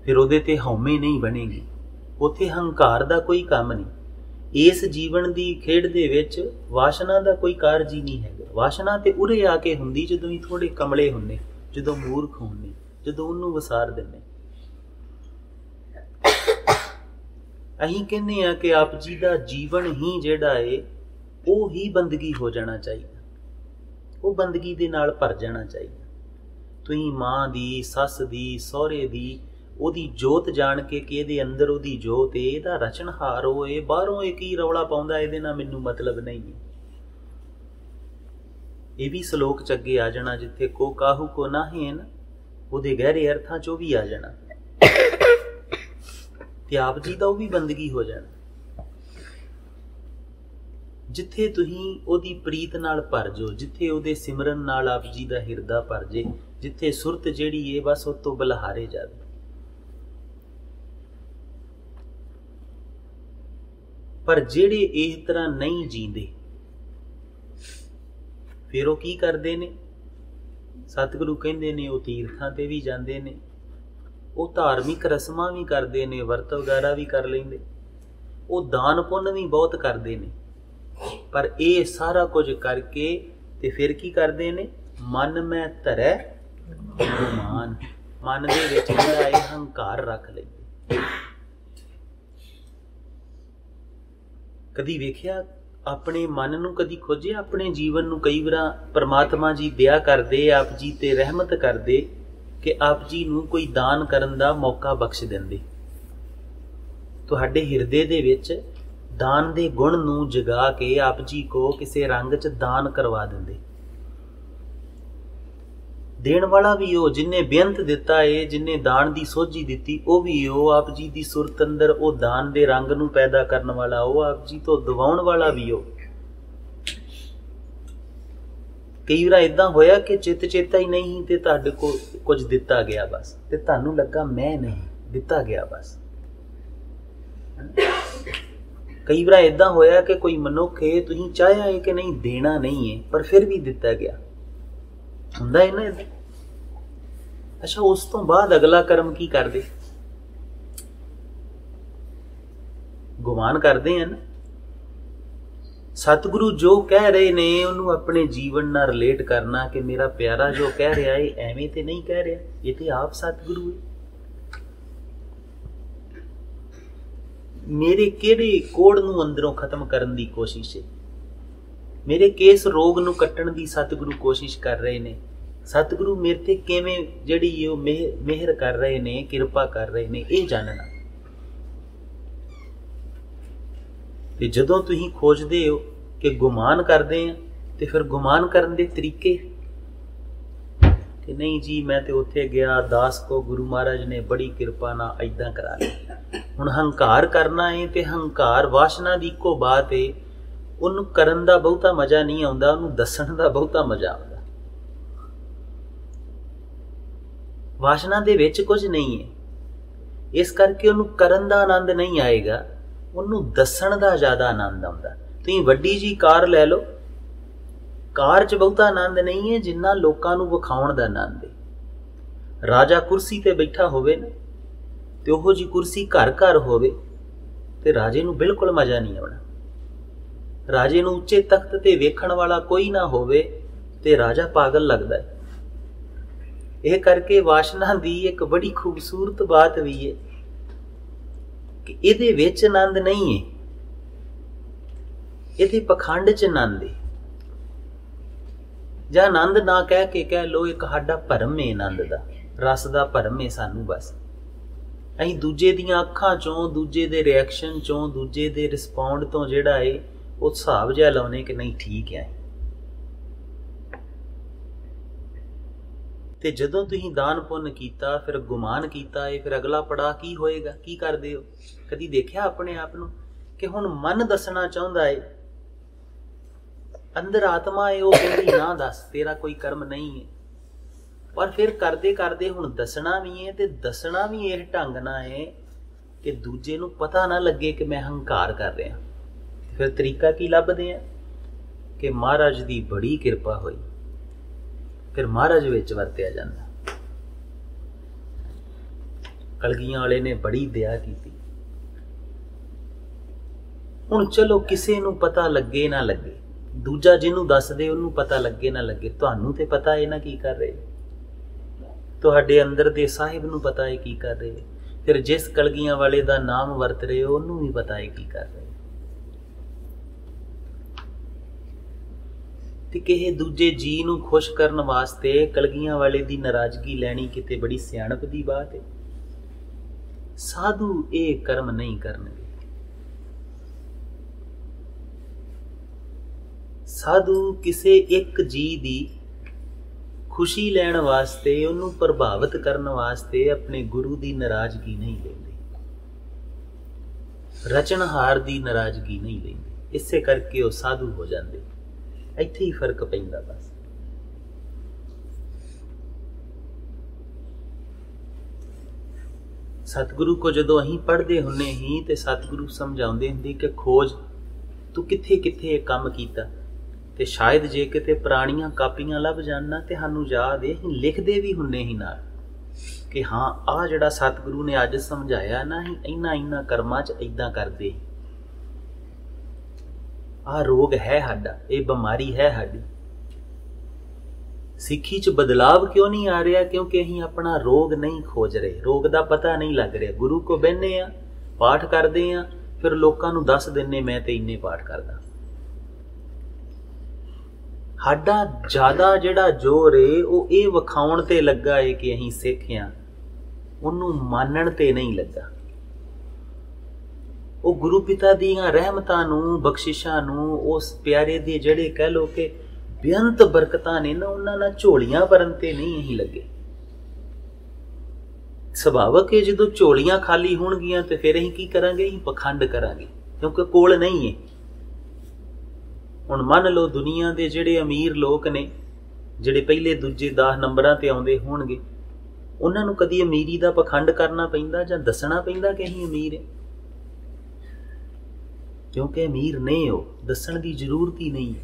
ਫਿਰ ਉਹਦੇ ਤੇ ਹਉਮੈ ਨਹੀਂ ਬਣੇਗੀ, ਉੱਥੇ ਹੰਕਾਰ ਦਾ ਕੋਈ ਕੰਮ ਨਹੀਂ। ਇਸ ਜੀਵਨ ਦੀ ਖੇਡ ਦੇ ਵਿੱਚ ਵਾਸ਼ਨਾ ਦਾ ਕੋਈ ਕਾਰਜ ਹੀ ਨਹੀਂ ਹੈਗਾ। ਵਾਸ਼ਨਾ ਤੇ ਉਰੇ ਆ ਕੇ ਹੁੰਦੀ ਜਦੋਂ ਹੀ ਥੋੜੇ ਕਮਲੇ ਹੁੰਨੇ, ਜਦੋਂ ਮੂਰਖ ਹੁੰਨੇ, ਜਦੋਂ ਉਹਨੂੰ ਵਸਾਰ ਦਿੰਨੇ। ਅਸੀਂ ਕਹਿੰਦੇ ਆ ਕਿ ਆਪ ਜੀ ਦਾ ਜੀਵਨ ਹੀ ਜਿਹੜਾ ਏ ਉਹ ਹੀ ਬੰਦਗੀ ਹੋ ਜਾਣਾ ਚਾਹੀਦਾ, ਉਹ ਬੰਦਗੀ ਦੇ ਨਾਲ ਭਰ ਜਾਣਾ ਚਾਹੀਦਾ। ਤੁਸੀਂ ਮਾਂ ਦੀ, ਸੱਸ ਦੀ, ਸਹੁਰੇ ਦੀ ਉਹਦੀ ਜੋਤ ਜਾਣ ਕੇ ਕਿ ਇਹਦੇ ਅੰਦਰ ਉਹਦੀ ਜੋਤ ਏ, ਇਹਦਾ ਰਚਨਹਾਰ ਹੋਏ, ਬਾਹਰੋਂ ਇਹ ਕੀ ਰੌਲਾ ਪਾਉਂਦਾ, ਇਹਦੇ ਨਾਲ ਮੈਨੂੰ ਮਤਲਬ ਨਹੀਂ ਹੈ। ਇਹ ਵੀ ਸਲੋਕ ਚ ਅੱਗੇ ਆ ਜਾਣਾ, ਜਿੱਥੇ ਕੋ ਕਾਹੂ ਕੋ ਨਾਹੀ ਹੈ ਨਾ, ਉਹਦੇ ਗਹਿਰੇ ਅਰਥਾਂ ਚੋਂ ਵੀ ਆ ਜਾਣਾ ਤੇ ਆਪ ਜੀ ਦਾ ਉਹ ਵੀ ਬੰਦਗੀ ਹੋ ਜਾਣਾ। ਜਿੱਥੇ ਤੁਸੀਂ ਉਹਦੀ ਪ੍ਰੀਤ ਨਾਲ ਭਰ ਜਾਓ, ਜਿੱਥੇ ਉਹਦੇ ਸਿਮਰਨ ਨਾਲ ਆਪ ਜੀ ਦਾ ਹਿਰਦਾ ਭਰ ਜੇ, ਜਿੱਥੇ ਸੁਰਤ ਜਿਹੜੀ ਏ ਬਸ ਉਹ ਤੋਂ ਬਲਹਾਰੇ ਜਾਵੇ। ਪਰ ਜਿਹੜੇ ਇਸ ਤਰ੍ਹਾਂ ਨਹੀਂ ਜੀਂਦੇ, ਫਿਰ ਉਹ ਕੀ ਕਰਦੇ ਨੇ? ਸਤਿਗੁਰੂ ਕਹਿੰਦੇ ਨੇ ਉਹ ਤੀਰਥਾਂ ਤੇ ਵੀ ਜਾਂਦੇ ਨੇ, ਉਹ ਧਾਰਮਿਕ ਰਸਮਾਂ ਵੀ ਕਰਦੇ ਨੇ, ਵਰਤ ਵਗੈਰਾ ਵੀ ਕਰ ਲੈਂਦੇ, ਉਹ ਦਾਨ ਪੁੰਨ ਵੀ ਬਹੁਤ ਕਰਦੇ ਨੇ। ਪਰ ਇਹ ਸਾਰਾ ਕੁਝ ਕਰਕੇ ਤੇ ਫਿਰ ਕੀ ਕਰਦੇ ਨੇ? ਮਨ ਮੈਂ ਧਰੈ ਗੁਮਾਨ, ਮਨ ਦੇ ਵਿੱਚ ਜਿਹੜਾ ਇਹ ਹੰਕਾਰ ਰੱਖ ਲੈਂਦੇ। ਕਦੀ ਵੇਖਿਆ ਆਪਣੇ ਮਨ ਨੂੰ, ਕਦੀ ਖੋਜਿਆ ਆਪਣੇ ਜੀਵਨ ਨੂੰ? ਕਈ ਵਾਰ ਪਰਮਾਤਮਾ ਜੀ ਦਇਆ ਕਰਦੇ, ਆਪ ਜੀ ਤੇ ਰਹਿਮਤ ਕਰਦੇ ਕਿ ਆਪ ਜੀ ਨੂੰ ਕੋਈ ਦਾਨ ਕਰਨ ਦਾ ਮੌਕਾ ਬਖਸ਼ ਦਿੰਦੇ। ਤੁਹਾਡੇ ਹਿਰਦੇ ਦੇ ਵਿੱਚ ਦਾਨ ਦੇ ਗੁਣ ਨੂੰ ਜਗਾ ਕੇ ਆਪ ਜੀ ਕੋ ਕਿਸੇ ਰੰਗ 'ਚ ਦਾਨ ਕਰਵਾ ਦਿੰਦੇ। ਦੇਣ ਵਾਲਾ ਵੀ ਉਹ, ਜਿਨਨੇ ਬੇਅੰਤ ਦਿੱਤਾ ਏ, ਜਿਨਨੇ ਦਾਨ ਦੀ ਸੋਝੀ ਦਿੱਤੀ, ਉਹ ਵੀ ਉਹ। ਆਪ ਜੀ ਦੀ ਸੁਰਤ ਅੰਦਰ ਉਹ ਦਾਨ ਦੇ ਰੰਗ ਨੂੰ ਪੈਦਾ ਕਰਨ ਵਾਲਾ ਉਹ, ਆਪ ਜੀ ਤੋਂ ਦਿਵਾਉਣ ਵਾਲਾ ਵੀ ਉਹ। ਕਈ ਵਾਰ ਏਦਾਂ ਹੋਇਆ ਕਿ ਚਿੱਤ ਚੇਤਾ ਹੀ ਨਹੀਂ ਤੇ ਤੁਹਾਡੇ ਕੋਲ ਕੁਝ ਦਿੱਤਾ ਗਿਆ ਬਸ, ਤੇ ਤੁਹਾਨੂੰ ਲੱਗਾ ਮੈਂ ਨਹੀਂ, ਦਿੱਤਾ ਗਿਆ ਬਸ। ਕਈ ਵਾਰ ਏਦਾਂ ਹੋਇਆ ਕਿ ਕੋਈ ਮਨੁੱਖ ਏ, ਤੁਸੀਂ ਚਾਹਿਆ ਏ ਕਿ ਨਹੀਂ ਦੇਣਾ ਨਹੀਂ ਏ, ਪਰ ਫਿਰ ਵੀ ਦਿੱਤਾ ਗਿਆ। ਹੁੰਦਾ ਹੈ ਨਾ ਏਦਾਂ। ਅੱਛਾ, ਉਸ ਤੋਂ ਬਾਅਦ ਅਗਲਾ ਕਰਮ ਕੀ ਕਰਦੇ? ਗੁਮਾਨ ਕਰਦੇ ਆ ਨਾ। ਸਤਿਗੁਰੂ ਜੋ ਕਹਿ ਰਹੇ ਨੇ ਉਹਨੂੰ ਆਪਣੇ ਜੀਵਨ ਨਾਲ ਰਿਲੇਟ ਕਰਨਾ ਕਿ ਮੇਰਾ ਪਿਆਰਾ ਜੋ ਕਹਿ ਰਿਹਾ ਇਹ ਐਵੇਂ ਤੇ ਨਹੀਂ ਕਹਿ ਰਿਹਾ, ਇਹ ਤੇ ਆਪ ਸਤਿਗੁਰੂ ਹੈ। ਮੇਰੇ ਕਿਹੜੇ ਕੋੜ ਨੂੰ ਅੰਦਰੋਂ ਖਤਮ ਕਰਨ ਦੀ ਕੋਸ਼ਿਸ਼ ਹੈ, ਮੇਰੇ ਕਿਸ ਰੋਗ ਨੂੰ ਕੱਟਣ ਦੀ ਸਤਿਗੁਰੂ ਕੋਸ਼ਿਸ਼ ਕਰ ਰਹੇ ਨੇ। ਸਤਿਗੁਰੂ ਮੇਰੇ ਤੇ ਕਿਵੇਂ ਜਿਹੜੀ ਉਹ ਮਿਹਰ ਕਰ ਰਹੇ ਨੇ, ਕਿਰਪਾ ਕਰ ਰਹੇ ਨੇ, ਇਹ ਜਾਣਨਾ। ਤੇ ਜਦੋਂ ਤੁਸੀਂ ਖੋਜਦੇ ਹੋ ਕਿ ਗੁਮਾਨ ਕਰਦੇ ਆ, ਤੇ ਫਿਰ ਗੁਮਾਨ ਕਰਨ ਦੇ ਤਰੀਕੇ ਕਿ ਨਹੀਂ ਜੀ ਮੈਂ ਤੇ ਉੱਥੇ ਗਿਆ, ਦਾਸ ਕੋ ਗੁਰੂ ਮਹਾਰਾਜ ਨੇ ਬੜੀ ਕਿਰਪਾ ਨਾਲ ਏਦਾਂ ਕਰਾ ਲਿਆ। ਹੁਣ ਹੰਕਾਰ ਕਰਨਾ ਹੈ ਤੇ ਹੰਕਾਰ ਵਾਸ਼ਨਾ ਦੀ ਇੱਕੋ ਬਾਤ ਹੈ। ਉਹਨੂੰ ਕਰਨ ਦਾ ਬਹੁਤਾ ਮਜ਼ਾ ਨਹੀਂ ਆਉਂਦਾ, ਉਹਨੂੰ ਦੱਸਣ ਦਾ ਬਹੁਤਾ ਮਜ਼ਾ ਆਉਂਦਾ। ਵਾਸ਼ਨਾ ਦੇ ਵਿੱਚ ਕੁਝ ਨਹੀਂ ਹੈ, ਇਸ ਕਰਕੇ ਉਹਨੂੰ ਕਰਨ ਦਾ ਆਨੰਦ ਨਹੀਂ ਆਏਗਾ, ਉਹਨੂੰ ਦੱਸਣ ਦਾ ਜ਼ਿਆਦਾ ਆਨੰਦ ਆਉਂਦਾ। ਤੁਸੀਂ ਵੱਡੀ ਜੀ ਕਾਰ ਲੈ ਲਓ, ਕਾਰ 'ਚ ਬਹੁਤਾ ਆਨੰਦ ਨਹੀਂ ਹੈ ਜਿੰਨਾ ਲੋਕਾਂ ਨੂੰ ਵਿਖਾਉਣ ਦਾ ਆਨੰਦ ਹੈ। ਰਾਜਾ ਕੁਰਸੀ ਤੇ ਬੈਠਾ ਹੋਵੇ ਨਾ, ਤੇ ਉਹੋ ਜੀ ਕੁਰਸੀ ਘਰ ਘਰ ਹੋਵੇ ਤੇ ਰਾਜੇ ਨੂੰ ਬਿਲਕੁਲ ਮਜ਼ਾ ਨਹੀਂ ਆਉਣਾ। ਰਾਜੇ ਨੂੰ ਉੱਚੇ ਤਖਤ ਤੇ ਵੇਖਣ ਵਾਲਾ ਕੋਈ ਨਾ ਹੋਵੇ ਤੇ ਰਾਜਾ ਪਾਗਲ ਲੱਗਦਾ ਹੈ। ਇਹ ਕਰਕੇ ਵਾਸ਼ਨਾ ਦੀ ਇੱਕ ਬੜੀ ਖੂਬਸੂਰਤ ਬਾਤ ਵੀ ਹੈ ਕਿ ਇਹਦੇ ਵਿੱਚ ਆਨੰਦ ਨਹੀਂ ਹੈ, ਇਹਦੇ ਪਖੰਡ 'ਚ ਆਨੰਦ ਹੈ। ਜਾਂ ਆਨੰਦ ਨਾ ਕਹਿ ਕੇ ਕਹਿ ਲੋ, ਇੱਕ ਸਾਡਾ ਭਰਮ ਹੈ, ਆਨੰਦ ਦਾ ਰਸ ਦਾ ਭਰਮ ਹੈ ਸਾਨੂੰ। ਬਸ ਅਸੀਂ ਦੂਜੇ ਦੀਆਂ ਅੱਖਾਂ 'ਚੋਂ, ਦੂਜੇ ਦੇ ਰਿਐਕਸ਼ਨ 'ਚੋਂ, ਦੂਜੇ ਦੇ ਰਿਸਪੌਂਡ ਤੋਂ ਜਿਹੜਾ ਹੈ ਉਹ ਹਿਸਾਬ ਜਿਹਾ ਲਾਉਣੇ ਕਿ ਨਹੀਂ ਠੀਕ ਹੈ। ਤੇ ਜਦੋਂ ਤੁਸੀਂ ਦਾਨ ਪੁੰਨ ਕੀਤਾ, ਫਿਰ ਗੁਮਾਨ ਕੀਤਾ ਹੈ, ਫਿਰ ਅਗਲਾ ਪੜਾਅ ਕੀ ਹੋਏਗਾ? ਕੀ ਕਰਦੇ ਹੋ? ਕਦੀ ਦੇਖਿਆ ਆਪਣੇ ਆਪ ਨੂੰ ਕਿ ਹੁਣ ਮਨ ਦੱਸਣਾ ਚਾਹੁੰਦਾ ਹੈ, ਅੰਦਰ ਆਤਮਾ ਹੈ ਉਹ ਕਹਿੰਦੀ ਨਾ ਦੱਸ, ਤੇਰਾ ਕੋਈ ਕਰਮ ਨਹੀਂ ਹੈ। ਪਰ ਫਿਰ ਕਰਦੇ ਕਰਦੇ ਹੁਣ ਦੱਸਣਾ ਵੀ ਹੈ, ਤੇ ਦੱਸਣਾ ਵੀ ਇਹ ਢੰਗ ਨਾਲ ਹੈ ਕਿ ਦੂਜੇ ਨੂੰ ਪਤਾ ਨਾ ਲੱਗੇ ਕਿ ਮੈਂ ਹੰਕਾਰ ਕਰ ਰਿਹਾ। ਫਿਰ ਤਰੀਕਾ ਕੀ ਲੱਭਦੇ ਆ ਕਿ ਮਹਾਰਾਜ ਦੀ ਬੜੀ ਕਿਰਪਾ ਹੋਈ, ਫਿਰ ਮਹਾਰਾਜ ਵਿੱਚ ਵਰਤਿਆ ਜਾਂਦਾ। ਕਲਗੀਆਂ ਵਾਲੇ ਨੇ ਬੜੀ ਦਇਆ ਕੀਤੀ। ਹੁਣ ਚਲੋ ਕਿਸੇ ਨੂੰ ਪਤਾ ਲੱਗੇ ਨਾ ਲੱਗੇ, ਦੂਜਾ ਜਿਹਨੂੰ ਦੱਸਦੇ ਉਹਨੂੰ ਪਤਾ ਲੱਗੇ ਨਾ ਲੱਗੇ, ਤੁਹਾਨੂੰ ਤੇ ਪਤਾ ਹੈ ਨਾ ਕੀ ਕਰ ਰਹੇ, ਤੁਹਾਡੇ ਅੰਦਰ ਦੇ ਸਾਹਿਬ ਨੂੰ ਪਤਾ ਹੈ ਕੀ ਕਰ ਰਹੇ। ਫਿਰ ਜਿਸ ਕਲਗੀਆਂ ਵਾਲੇ ਦਾ ਨਾਮ ਵਰਤ ਰਹੇ ਹੋ ਉਹਨੂੰ ਵੀ ਪਤਾ ਹੈ ਕੀ ਕਰ ਰਹੇ। ਤੇ ਕਿਸੇ ਦੂਜੇ ਜੀ ਨੂੰ ਖੁਸ਼ ਕਰਨ ਵਾਸਤੇ ਕਲਗੀਆਂ ਵਾਲੇ ਦੀ ਨਾਰਾਜ਼ਗੀ ਲੈਣੀ ਕਿਤੇ ਬੜੀ ਸਿਆਣਪ ਦੀ ਬਾਤ ਹੈ। ਸਾਧੂ ਇਹ ਕਰਮ ਨਹੀਂ ਕਰਨਗੇ। ਸਾਧੂ ਕਿਸੇ ਇੱਕ ਜੀ ਦੀ ਖੁਸ਼ੀ ਲੈਣ ਵਾਸਤੇ, ਉਹਨੂੰ ਪ੍ਰਭਾਵਿਤ ਕਰਨ ਵਾਸਤੇ ਆਪਣੇ ਗੁਰੂ ਦੀ ਨਾਰਾਜ਼ਗੀ ਨਹੀਂ ਲੈਂਦੇ, ਰਚਨਹਾਰ ਦੀ ਨਾਰਾਜ਼ਗੀ ਨਹੀਂ ਲੈਂਦੇ। ਇਸੇ ਕਰਕੇ ਉਹ ਸਾਧੂ ਹੋ ਜਾਂਦੇ। ਇੱਥੇ ਹੀ ਫਰਕ ਪੈਂਦਾ ਬਸ। ਸਤਿਗੁਰੂ ਕੋ ਜਦੋਂ ਅਸੀਂ ਪੜ੍ਹਦੇ ਹੁੰਨੇ ਹੀ ਤੇ ਸਤਿਗੁਰੂ ਸਮਝਾਉਂਦੇ ਹੁੰਦੇ ਕਿ ਖੋਜ ਤੂੰ ਕਿੱਥੇ ਕਿੱਥੇ ਇਹ ਕੰਮ ਕੀਤਾ, ਤੇ ਸ਼ਾਇਦ ਜੇ ਕਿਤੇ ਪੁਰਾਣੀਆਂ ਕਾਪੀਆਂ ਲੱਭ ਜਾਣਾ ਤੇ ਸਾਨੂੰ ਯਾਦ ਇਹ ਲਿਖਦੇ ਵੀ ਹੁੰਨੇ ਹੀ ਨਾਲ ਕਿ ਹਾਂ ਆਹ ਜਿਹੜਾ ਸਤਿਗੁਰੂ ਨੇ ਅੱਜ ਸਮਝਾਇਆ ਨਾ, ਅਸੀਂ ਇਹਨਾਂ ਕਰਮਾਂ 'ਚ ਏਦਾਂ ਕਰਦੇ, ਆਹ ਰੋਗ ਹੈ ਸਾਡਾ, ਇਹ ਬਿਮਾਰੀ ਹੈ ਸਾਡੀ। ਸਿੱਖੀ 'ਚ ਬਦਲਾਵ ਕਿਉਂ ਨਹੀਂ ਆ ਰਿਹਾ? ਕਿਉਂਕਿ ਅਸੀਂ ਆਪਣਾ ਰੋਗ ਨਹੀਂ ਖੋਜ ਰਹੇ, ਰੋਗ ਦਾ ਪਤਾ ਨਹੀਂ ਲੱਗ ਰਿਹਾ। ਗੁਰੂ ਕੋ ਬਹਿੰਦੇ ਆ, ਪਾਠ ਕਰਦੇ ਆ, ਫਿਰ ਲੋਕਾਂ ਨੂੰ ਦੱਸ ਦਿੰਨੇ ਮੈਂ ਤੇ ਇੰਨੇ ਪਾਠ ਕਰਦਾ। ਸਾਡਾ ਜ਼ਿਆਦਾ ਜਿਹੜਾ ਜ਼ੋਰ ਏ ਉਹ ਇਹ ਵਿਖਾਉਣ ਤੇ ਲੱਗਾ ਏ ਕਿ ਅਸੀਂ ਸਿੱਖ ਆ, ਉਹਨੂੰ ਮੰਨਣ ਤੇ ਨਹੀਂ ਲੱਗਾ। ਉਹ ਗੁਰੂ ਪਿਤਾ ਦੀਆਂ ਰਹਿਮਤਾਂ ਨੂੰ, ਬਖਸ਼ਿਸ਼ਾਂ ਨੂੰ, ਉਸ ਪਿਆਰੇ ਦੇ ਜਿਹੜੇ ਕਹਿ ਲੋ ਕਿ ਬੇਅੰਤ ਬਰਕਤਾਂ ਨੇ ਨਾ, ਉਹਨਾਂ ਨਾਲ ਝੋਲੀਆਂ ਭਰਨ ਤੇ ਨਹੀਂ ਅਸੀਂ ਲੱਗੇ। ਸੁਭਾਵਕ ਹੈ ਜਦੋਂ ਝੋਲੀਆਂ ਖਾਲੀ ਹੋਣਗੀਆਂ ਤੇ ਫਿਰ ਅਸੀਂ ਕੀ ਕਰਾਂਗੇ? ਅਸੀਂ ਪਖੰਡ ਕਰਾਂਗੇ, ਕਿਉਂਕਿ ਕੋਲ ਨਹੀਂ ਹੈ। ਹੁਣ ਮੰਨ ਲਓ ਦੁਨੀਆ ਦੇ ਜਿਹੜੇ ਅਮੀਰ ਲੋਕ ਨੇ, ਜਿਹੜੇ ਪਹਿਲੇ ਦੂਜੇ 10 ਨੰਬਰਾਂ ਤੇ ਆਉਂਦੇ ਹੋਣਗੇ, ਉਹਨਾਂ ਨੂੰ ਕਦੀ ਅਮੀਰੀ ਦਾ ਪਖੰਡ ਕਰਨਾ ਪੈਂਦਾ ਜਾਂ ਦੱਸਣਾ ਪੈਂਦਾ ਕਿ ਅਸੀਂ ਅਮੀਰ ਹਾਂ? ਕਿਉਂਕਿ ਅਮੀਰ ਨਹੀਂ, ਉਹ ਦੱਸਣ ਦੀ ਜ਼ਰੂਰਤ ਹੀ ਨਹੀਂ ਹੈ।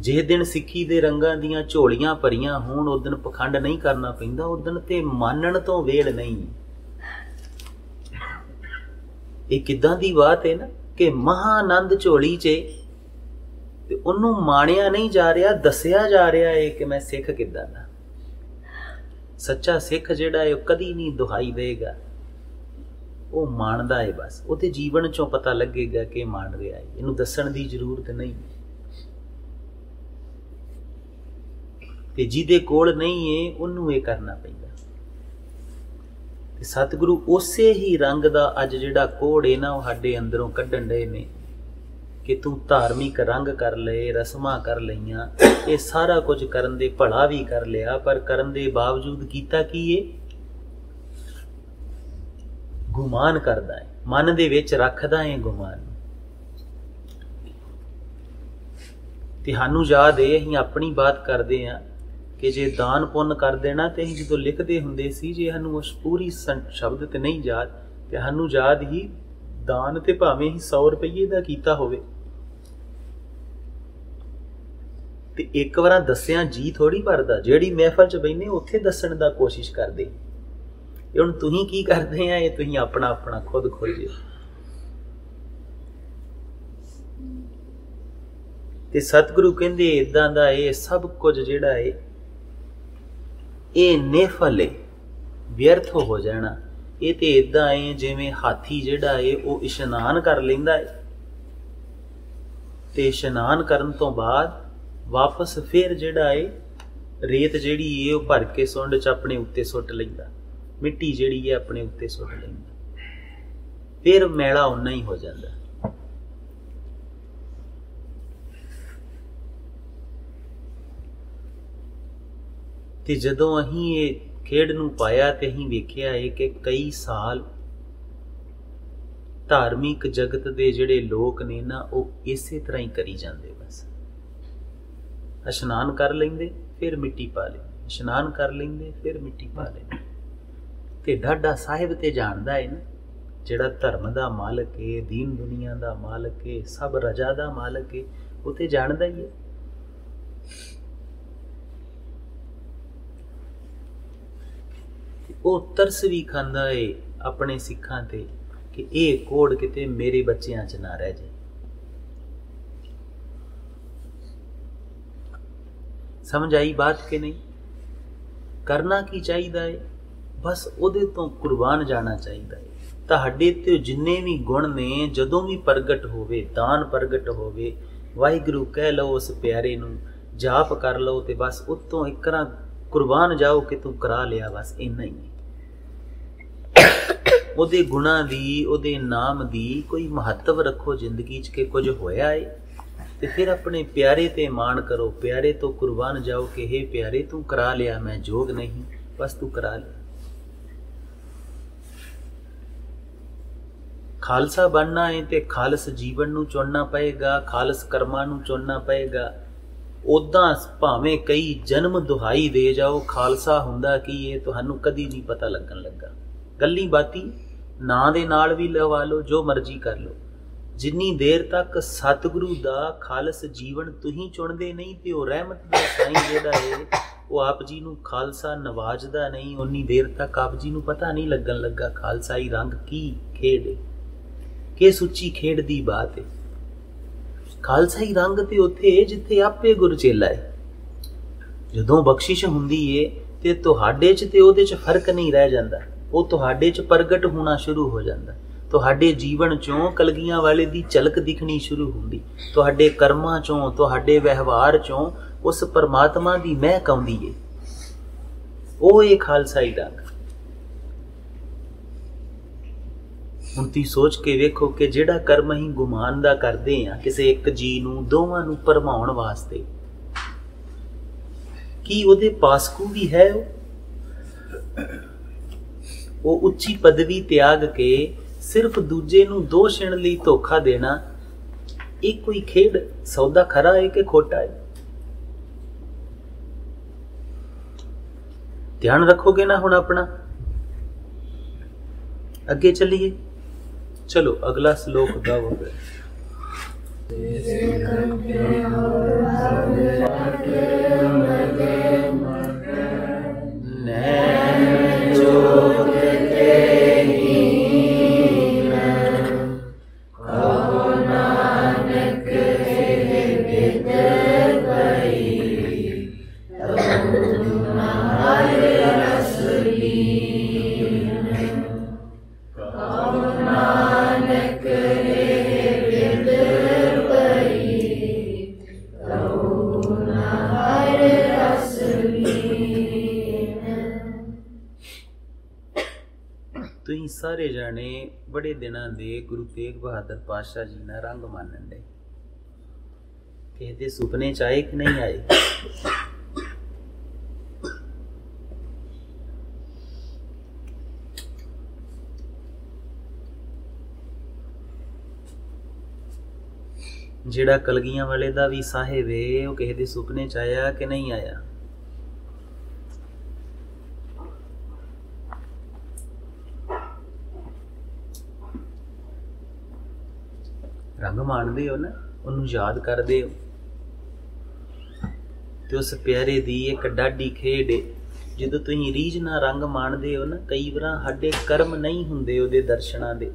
ਜੇ ਦਿਨ ਸਿੱਖੀ ਦੇ ਰੰਗਾਂ ਦੀਆਂ ਝੋਲੀਆਂ ਭਰੀਆਂ ਹੋਣ, ਉਸ ਦਿਨ ਪਖੰਡ ਨਹੀਂ ਕਰਨਾ ਪੈਂਦਾ, ਉਸ ਦਿਨ ਤੇ ਮੰਨਣ ਤੋਂ ਵੇਲ ਨਹੀਂ। ਇਹ ਕਿੱਦਾਂ ਦੀ ਬਾਤ ਹੈ ਨਾ ਕਿ ਮਹਾਨੰਦ ਝੋਲੀ 'ਚ ਤੇ ਉਹਨੂੰ ਮਾਣਿਆ ਨਹੀਂ ਜਾ ਰਿਹਾ, ਦੱਸਿਆ ਜਾ ਰਿਹਾ ਹੈ ਕਿ ਮੈਂ ਸਿੱਖ ਕਿੱਦਾਂ ਦਾ। ਸੱਚਾ ਸਿੱਖ ਜਿਹੜਾ ਹੈ ਉਹ ਕਦੀ ਨਹੀਂ ਦੁਹਾਈ ਦੇਗਾ, ਉਹ ਮੰਨਦਾ ਹੈ ਬਸ। ਉਹਦੇ ਜੀਵਨ 'ਚੋਂ ਪਤਾ ਲੱਗੇਗਾ ਕਿ ਮੰਨ ਰਿਹਾ ਹੈ, ਇਹਨੂੰ ਦੱਸਣ ਦੀ ਜ਼ਰੂਰਤ ਨਹੀਂ। ਤੇ ਜਿਹਦੇ ਕੋਲ ਨਹੀਂ ਹੈ ਉਹਨੂੰ ਇਹ ਕਰਨਾ ਪੈਂਦਾ। ਤੇ ਸਤਿਗੁਰੂ ਉਸੇ ਹੀ ਰੰਗ ਦਾ ਅੱਜ ਜਿਹੜਾ ਕੋੜ ਹੈ ਨਾ, ਉਹ ਸਾਡੇ ਅੰਦਰੋਂ ਕੱਢਣ ਡਏ ਨੇ ਕਿ ਤੂੰ ਧਾਰਮਿਕ ਰੰਗ ਕਰ ਲਏ, ਰਸਮਾਂ ਕਰ ਲਈਆਂ, ਇਹ ਸਾਰਾ ਕੁਝ ਕਰਨ ਦੇ ਭਲਾ ਵੀ ਕਰ ਲਿਆ, ਪਰ ਕਰਨ ਦੇ ਬਾਵਜੂਦ ਕੀਤਾ ਕੀ ਹੈ? ਗੁਮਾਨ ਕਰਦਾ ਹੈ, ਮਨ ਦੇ ਵਿੱਚ ਰੱਖਦਾ ਹੈ ਗੁਮਾਨ। ਤੇ ਸਾਨੂੰ ਯਾਦ ਹੈ, ਅਸੀਂ ਆਪਣੀ ਬਾਤ ਕਰਦੇ ਹਾਂ ਕਿ ਜੇ ਦਾਨ ਪੁੰਨ ਕਰ ਦੇਣਾ, ਤੇ ਅਸੀਂ ਜਦੋਂ ਲਿਖਦੇ ਹੁੰਦੇ ਸੀ, ਜੇ ਸਾਨੂੰ ਉਸ ਪੂਰੀ ਸ਼ਬਦ ਤੇ ਨਹੀਂ ਯਾਦ, ਤੇ ਸਾਨੂੰ ਯਾਦ ਹੀ ਦਾਨ ਤੇ ਭਾਵੇਂ ਹੀ 100 ਰੁਪਈਏ ਦਾ ਕੀਤਾ ਹੋਵੇ, ਤੇ ਇੱਕ ਵਾਰ ਦੱਸਿਆ ਜੀ ਥੋੜੀ ਭਰਦਾ। ਜਿਹੜੀ ਮਹਿਫਲ 'ਚ ਬੈਠੇ ਉੱਥੇ ਦੱਸਣ ਦਾ ਕੋਸ਼ਿਸ਼ ਕਰਦੇ। ਇਹ ਹੁਣ ਤੁਸੀਂ ਕੀ ਕਰਦੇ ਆ, ਇਹ ਤੁਸੀਂ ਆਪਣਾ ਆਪਣਾ ਖੁਦ ਖੋਜਿਓ। ਤੇ ਸਤਿਗੁਰੂ ਕਹਿੰਦੇ ਏਦਾਂ ਦਾ ਇਹ ਸਭ ਕੁਝ ਜਿਹੜਾ ਹੈ ਇਹ ਨਿਫਲ ਹੈ, ਵਿਅਰਥ ਹੋ ਜਾਣਾ। ਇਹ ਤੇ ਏਦਾਂ ਹੈ ਜਿਵੇਂ ਹਾਥੀ ਜਿਹੜਾ ਹੈ ਉਹ ਇਸ਼ਨਾਨ ਕਰ ਲੈਂਦਾ ਹੈ, ਤੇ ਇਸ਼ਨਾਨ ਕਰਨ ਤੋਂ ਬਾਅਦ ਵਾਪਸ ਫਿਰ ਜਿਹੜਾ ਹੈ ਰੇਤ ਜਿਹੜੀ ਹੈ ਉਹ ਭਰ ਕੇ ਸੁੰਡ 'ਚ ਆਪਣੇ ਉੱਤੇ ਸੁੱਟ ਲੈਂਦਾ, ਮਿੱਟੀ ਜਿਹੜੀ ਹੈ ਆਪਣੇ ਉੱਤੇ ਸੁੱਟ ਲੈਂਦਾ, ਫਿਰ ਮੈਲਾ ਓਨਾ ਹੀ ਹੋ ਜਾਂਦਾ। ਤੇ ਜਦੋਂ ਅਸੀਂ ਇਹ ਖੇਡ ਨੂੰ ਪਾਇਆ ਤੇ ਅਸੀਂ ਵੇਖਿਆ ਹੈ ਕਿ ਕਈ ਸਾਲ ਧਾਰਮਿਕ ਜਗਤ ਦੇ ਜਿਹੜੇ ਲੋਕ ਨੇ ਨਾ, ਉਹ ਇਸੇ ਤਰ੍ਹਾਂ ਹੀ ਕਰੀ ਜਾਂਦੇ। ਬਸ ਇਸ਼ਨਾਨ ਕਰ ਲੈਂਦੇ, ਫਿਰ ਮਿੱਟੀ ਪਾ ਲੈਂਦੇ, ਇਸ਼ਨਾਨ ਕਰ ਲੈਂਦੇ, ਫਿਰ ਮਿੱਟੀ ਪਾ ਲੈਂਦੇ। ਤੇ ਡਾਢਾ ਸਾਹਿਬ ਤੇ ਜਾਣਦਾ ਹੈ ਨਾ, ਜਿਹੜਾ ਧਰਮ ਦਾ ਮਾਲਕ ਹੈ, ਦੀਨ ਦੁਨੀਆ ਦਾ ਮਾਲਕ ਹੈ, ਸਭ ਰਜਾ ਦਾ ਮਾਲਕ ਹੈ, ਉਹ ਤੇ ਜਾਣਦਾ ਹੀ ਹੈ। ਉਹ ਤਰਸ ਵੀ ਖਾਂਦਾ ਏ ਆਪਣੇ ਸਿੱਖਾਂ ਤੇ ਕਿ ਇਹ ਕੋੜ ਕਿਤੇ ਮੇਰੇ ਬੱਚਿਆਂ 'ਚ ਨਾ ਰਹਿ ਜਾਏ। ਸਮਝ ਆਈ ਬਾਤ ਕਿ ਨਹੀਂ? ਕਰਨਾ ਕੀ ਚਾਹੀਦਾ ਏ? बस ਉਹਦੇ ਤੋਂ ਕੁਰਬਾਨ ਜਾਣਾ ਚਾਹੀਦਾ ਹੈ। ਤੁਹਾਡੇ ਤੇ ਜਿੰਨੇ ਵੀ ਗੁਣ ਨੇ ਜਦੋਂ ਵੀ ਪ੍ਰਗਟ ਹੋਵੇ, ਦਾਨ ਪ੍ਰਗਟ ਹੋਵੇ, ਵਾਹਿਗੁਰੂ ਕਹਿ ਲਓ ਉਸ ਪਿਆਰੇ ਨੂੰ, ਜਾਪ ਕਰ ਲਓ ਤੇ ਬਸ ਉਤੋਂ ਇੱਕ ਤਰ੍ਹਾਂ ਕੁਰਬਾਨ ਜਾਓ ਕਿ ਤੂੰ ਕਰਾ ਲਿਆ, ਬਸ ਇੰਨਾ ਹੀ। ਉਹਦੇ ਗੁਣਾਂ ਦੀ, ਉਹਦੇ ਨਾਮ ਦੀ ਕੋਈ ਮਹੱਤਵ ਰੱਖੋ ਜ਼ਿੰਦਗੀ 'ਚ ਕਿ ਕੁਝ ਹੋਇਆ ਏ, ਤੇ ਫਿਰ ਆਪਣੇ ਪਿਆਰੇ ਤੇ ਮਾਣ ਕਰੋ, ਪਿਆਰੇ ਤੋਂ ਕੁਰਬਾਨ ਜਾਓ ਕਿ ਹੇ ਪਿਆਰੇ ਤੂੰ ਕਰਾ ਲਿਆ, ਮੈਂ ਜੋਗ ਨਹੀਂ, ਬਸ ਤੂੰ ਕਰਾ ਲਿਆ। ਖਾਲਸਾ ਬਣਨਾ ਹੈ ਤੇ ਖਾਲਸ ਜੀਵਨ ਨੂੰ ਚੁਣਨਾ ਪਏਗਾ, ਖਾਲਸ ਕਰਮਾਂ ਨੂੰ ਚੁਣਨਾ ਪਏਗਾ। ਉੱਦਾਂ ਭਾਵੇਂ ਕਈ ਜਨਮ ਦੁਹਾਈ ਦੇ ਜਾਓ, ਖਾਲਸਾ ਹੁੰਦਾ ਕੀ ਇਹ ਤੁਹਾਨੂੰ ਕਦੀ ਨਹੀਂ ਪਤਾ ਲੱਗਣ ਲੱਗਾ। ਗੱਲੀ ਬਾਤੀ ਨਾਂ ਦੇ ਨਾਲ ਵੀ ਲਵਾ ਲਓ, ਜੋ ਮਰਜ਼ੀ ਕਰ ਲਓ। ਜਿੰਨੀ ਦੇਰ ਤੱਕ ਸਤਿਗੁਰੂ ਦਾ ਖਾਲਸ ਜੀਵਨ ਤੁਸੀਂ ਚੁਣਦੇ ਨਹੀਂ ਤੇ ਉਹ ਰਹਿਮਤ ਦਾ ਸਾਈਂ ਜਿਹੜਾ ਹੈ ਉਹ ਆਪ ਜੀ ਨੂੰ ਖਾਲਸਾ ਨਵਾਜਦਾ ਨਹੀਂ, ਉਨੀ ਦੇਰ ਤੱਕ ਆਪ ਜੀ ਨੂੰ ਪਤਾ ਨਹੀਂ ਲੱਗਣ ਲੱਗਾ ਖਾਲਸਾਈ ਰੰਗ ਕੀ ਖੇਡ ਹੈ, ਕਿਸ ਉੱਚੀ ਖੇਡ ਦੀ ਬਾਤ ਹੈ। ਖਾਲਸਾਈ ਰੰਗ ਤੇ ਉੱਥੇ ਜਿੱਥੇ ਆਪੇ ਗੁਰਚੇਲਾ ਹੈ। ਜਦੋਂ ਬਖਸ਼ਿਸ਼ ਹੁੰਦੀ ਏ ਤੇ ਤੁਹਾਡੇ 'ਚ ਤੇ ਉਹਦੇ 'ਚ ਫਰਕ ਨਹੀਂ ਰਹਿ ਜਾਂਦਾ, ਉਹ ਤੁਹਾਡੇ 'ਚ ਪ੍ਰਗਟ ਹੋਣਾ ਸ਼ੁਰੂ ਹੋ ਜਾਂਦਾ। ਤੁਹਾਡੇ ਜੀਵਨ 'ਚੋਂ ਕਲਗੀਆਂ ਵਾਲੇ ਦੀ ਝਲਕ ਦਿਖਣੀ ਸ਼ੁਰੂ ਹੁੰਦੀ, ਤੁਹਾਡੇ ਕਰਮਾਂ 'ਚੋਂ, ਤੁਹਾਡੇ ਵਿਵਹਾਰ 'ਚੋਂ ਉਸ ਪਰਮਾਤਮਾ ਦੀ ਮਹਿਕ ਆਉਂਦੀ ਏ। ਉਹ ਇਹ ਖਾਲਸਾਈ ਰੰਗ। ਹੁਣ ਤੁਸੀਂ ਸੋਚ ਕੇ ਵੇਖੋ ਕਿ ਜਿਹੜਾ ਕਰਮ ਅਸੀਂ ਗੁਮਾਨ ਦਾ ਕਰਦੇ ਹਾਂ ਕਿਸੇ ਇੱਕ ਜੀ ਨੂੰ, ਦੋਵਾਂ ਨੂੰ ਭਰਮਾਉਣ ਵਾਸਤੇ, ਕੀ ਉਹਦੇ ਪਾਸਕੂ ਵੀ ਹੈ? ਉਹ ਉੱਚੀ ਪਦਵੀ ਤਿਆਗ ਕੇ ਸਿਰਫ ਦੂਜੇ ਨੂੰ ਦੋਸ਼ਣ ਲਈ ਧੋਖਾ ਦੇਣਾ, ਇਹ ਕੋਈ ਖੇਡ ਸੌਦਾ ਖਰਾ ਹੈ ਕਿ ਖੋਟਾ ਹੈ? ਧਿਆਨ ਰੱਖੋਗੇ ਨਾ ਹੁਣ ਆਪਣਾ? ਅੱਗੇ ਚੱਲੀਏ, ਚਲੋ ਅਗਲਾ ਸ਼ਲੋਕ ਗਾਵੋਗੇ। ਨੈਣ ਜੋਗ ਤੁਸੀਂ ਸਾਰੇ ਜਾਣੇ ਬੜੇ ਦਿਨਾਂ ਦੇ ਗੁਰੂ ਤੇਗ ਬਹਾਦਰ ਪਾਤਸ਼ਾਹ ਜੀ ਨਾਲ ਰੰਗ ਮਾਨਣ ਦੇ, ਕਿਸੇ ਦੇ ਸੁਪਨੇ 'ਚ ਆਏ ਕਿ ਨਹੀਂ ਆਏ? ਜਿਹੜਾ ਕਲਗੀਆਂ ਵਾਲੇ ਦਾ ਵੀ ਸਾਹਿਬ ਏ, ਉਹ ਕਿਸੇ ਦੇ ਸੁਪਨੇ 'ਚ ਆਇਆ ਕਿ ਨਹੀਂ ਆਇਆ? ਰੰਗ ਮਾਣਦੇ ਹੋ ਨਾ, ਉਹਨੂੰ ਯਾਦ ਕਰਦੇ ਹੋ ਤੇ ਉਸ ਪਿਆਰੇ ਦੀ ਇੱਕ ਡਾਢੀ ਖੇਡ ਏ। ਜਦੋਂ ਤੁਸੀਂ ਰੀਝ ਨਾਲ ਰੰਗ ਮਾਣਦੇ ਹੋ ਨਾ, ਕਈ ਵਾਰ ਸਾਡੇ ਕਰਮ ਨਹੀਂ ਹੁੰਦੇ ਉਹਦੇ ਦਰਸ਼ਨਾਂ ਦੇ,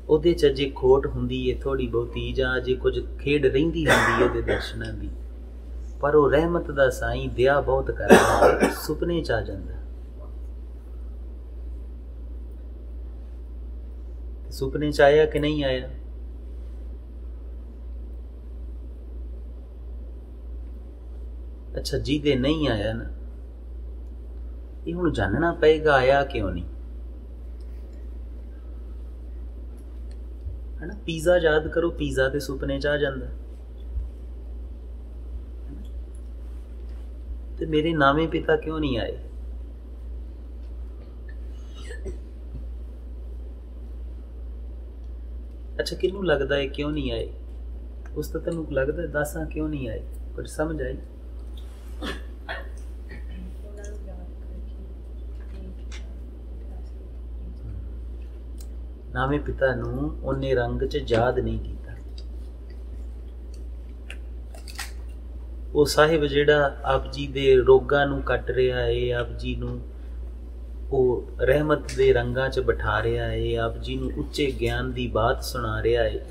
ਉਹਦੇ 'ਚ ਜੇ ਖੋਟ ਹੁੰਦੀ ਏ ਥੋੜ੍ਹੀ ਬਹੁਤੀ, ਜਾਂ ਜੇ ਕੁਝ ਖੇਡ ਰਹਿੰਦੀ ਹੁੰਦੀ ਉਹਦੇ ਦਰਸ਼ਨਾਂ ਦੀ, ਪਰ ਉਹ ਰਹਿਮਤ ਦਾ ਸਾਈਂ ਦਇਆ ਬਹੁਤ ਕਰਦਾ, ਸੁਪਨੇ 'ਚ ਆ ਜਾਂਦਾ। ਸੁਪਨੇ 'ਚ ਆਇਆ ਕਿ ਨਹੀਂ ਆਇਆ? ਅੱਛਾ, ਜਿਹਦੇ ਨਹੀਂ ਆਇਆ ਨਾ, ਇਹ ਹੁਣ ਜਾਣਨਾ ਪਏਗਾ ਆਇਆ ਕਿਉਂ ਨਹੀਂ, ਹੈ ਨਾ? ਪੀਜ਼ਾ ਯਾਦ ਕਰੋ, ਪੀਜ਼ਾ ਤੇ ਸੁਪਨੇ 'ਚ ਆ ਜਾਂਦਾ, ਤੇ ਮੇਰੇ ਨਾਵੇਂ ਪਿਤਾ ਕਿਉਂ ਨਹੀਂ ਆਏ? ਅੱਛਾ, ਕਿਹਨੂੰ ਲੱਗਦਾ ਹੈ ਕਿਉਂ ਨਹੀਂ ਆਏ? ਉਸ ਤਾਂ ਤੈਨੂੰ ਲੱਗਦਾ ਦੱਸਾਂ ਕਿਉਂ ਨਹੀਂ ਆਏ? ਕੁਝ ਸਮਝ ਆਈ? ਨਾਵੇਂ ਪਿਤਾ ਨੂੰ ਉਹਨੇ ਰੰਗ 'ਚ ਯਾਦ ਨਹੀਂ ਕੀਤਾ। ਉਹ ਸਾਹਿਬ ਜਿਹੜਾ ਆਪ ਜੀ ਦੇ ਰੋਗਾਂ ਨੂੰ ਕੱਟ ਰਿਹਾ ਹੈ, ਆਪ ਜੀ ਨੂੰ ਉਹ ਰਹਿਮਤ ਦੇ ਰੰਗਾਂ 'ਚ ਬਿਠਾ ਰਿਹਾ ਹੈ, ਆਪ ਜੀ ਨੂੰ ਉੱਚੇ ਗਿਆਨ ਦੀ ਬਾਤ ਸੁਣਾ ਰਿਹਾ ਹੈ,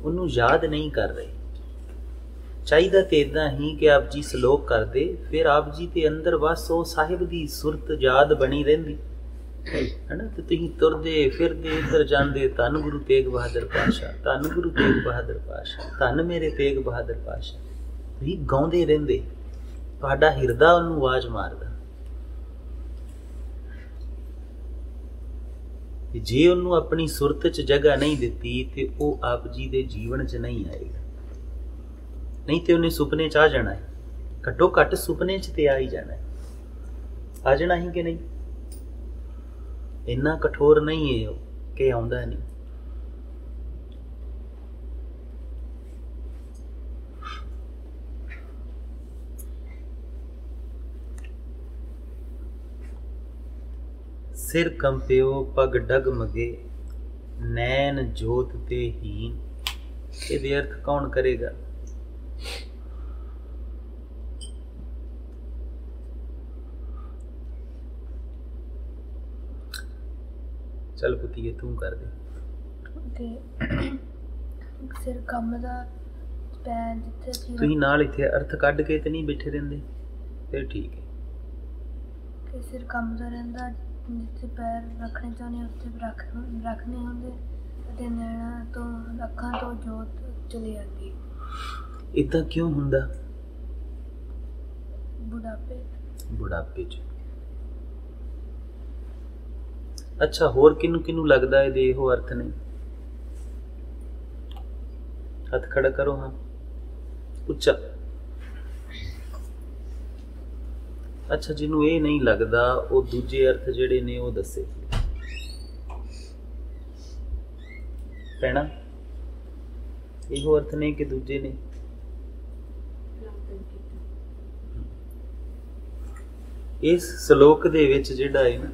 ਉਹਨੂੰ ਯਾਦ ਨਹੀਂ ਕਰ ਰਹੇ। ਚਾਹੀਦਾ ਤੇ ਇਦਾਂ ਹੀ ਕਿ ਆਪ ਜੀ ਸਲੋਕ ਕਰਦੇ, ਫਿਰ ਆਪ ਜੀ ਦੇ ਅੰਦਰ ਬਸ ਉਹ ਸਾਹਿਬ ਦੀ ਸੁਰਤ ਯਾਦ ਬਣੀ ਰਹਿੰਦੀ ਹੈ ਨਾ। ਤੇ ਤੁਸੀਂ ਤੁਰਦੇ ਫਿਰਦੇ ਇੱਧਰ ਜਾਂਦੇ, ਧੰਨ ਗੁਰੂ ਤੇਗ ਬਹਾਦਰ ਪਾਤਸ਼ਾਹ, ਧੰਨ ਗੁਰੂ ਤੇਗ ਬਹਾਦਰ ਪਾਤਸ਼ਾਹ, ਧੰਨ ਮੇਰੇ ਤੇਗ ਬਹਾਦਰ ਪਾਤਸ਼ਾਹ, ਤੁਸੀਂ ਗਾਉਂਦੇ ਰਹਿੰਦੇ, ਤੁਹਾਡਾ ਹਿਰਦਾ ਉਹਨੂੰ ਆਵਾਜ਼ ਮਾਰਦਾ। ਜੇ ਉਹਨੂੰ ਆਪਣੀ ਸੁਰਤ 'ਚ ਜਗ੍ਹਾ ਨਹੀਂ ਦਿੱਤੀ ਤੇ ਉਹ ਆਪ ਜੀ ਦੇ ਜੀਵਨ 'ਚ ਨਹੀਂ ਆਏਗਾ। ਨਹੀਂ ਤੇ ਉਹਨੇ ਸੁਪਨੇ 'ਚ ਆ ਜਾਣਾ ਹੈ, ਘੱਟੋ ਘੱਟ ਸੁਪਨੇ ਚ ਤੇ ਆ ਹੀ ਜਾਣਾ, ਆ ਜਾਣਾ ਹੀ ਕਿ ਨਹੀਂ। ਇੰਨਾ ਕਠੋਰ ਨਹੀਂ ਹੈ ਉਹ ਕਿ ਆਉਂਦਾ ਨਹੀਂ। ਸਿਰ ਕੰਪਿਓ ਪਗ ਡਗਮਗੇ, ਨੈਣ ਜੋਤ ਤੇ ਹੀਨ। ਇਹਦੇ ਅਰਥ ਕੌਣ ਕਰੇਗਾ? ਚੱਲ ਪੁੱਤੀਏ ਤੂੰ ਕਰ ਦੇ।
ਸਿਰ ਕੰਮ ਦਾ ਪੈਰ ਜਿੱਥੇ
ਤੁਸੀਂ ਨਾਲ ਇੱਥੇ ਅਰਥ ਕੱਢ ਕੇ ਤੇ ਨਹੀਂ ਬੈਠੇ ਰਹਿੰਦੇ, ਫਿਰ ਠੀਕ ਹੈ।
ਕਿ ਸਿਰ ਕੰਮ ਦਾ ਰਹਿੰਦਾ, ਜਿੱਥੇ ਪੈਰ ਰੱਖਣੇ ਚਾਹੁੰਦੇ ਉੱਥੇ ਰੱਖਣੇ ਹੁੰਦੇ, ਅਤੇ ਨੈਣਾਂ ਤੋਂ ਅੱਖਾਂ ਤੋਂ ਜੋਤ ਚਲੀ ਜਾਂਦੀ।
ਏਦਾਂ ਕਿਉਂ ਹੁੰਦਾ? ਬੁਢਾਪੇ 'ਚ। ਅੱਛਾ, ਹੋਰ ਕਿਹਨੂੰ ਕਿਹਨੂੰ ਲੱਗਦਾ ਇਹਦੇ ਇਹੋ ਅਰਥ ਨੇ? ਹੱਥ ਖੜਾ ਕਰੋ। ਹਾਂ, ਉੱਚਾ। ਅੱਛਾ, ਜਿਹਨੂੰ ਇਹ ਨਹੀਂ ਲੱਗਦਾ ਉਹ ਦੂਜੇ ਅਰਥ ਜਿਹੜੇ ਨੇ ਉਹ ਦੱਸੇ। ਪੈਣਾ ਇਹੋ ਅਰਥ ਨੇ ਕਿ ਦੂਜੇ ਨੇ? ਇਸ ਸ਼ਲੋਕ ਦੇ ਵਿੱਚ ਜਿਹੜਾ ਹੈ ਨਾ,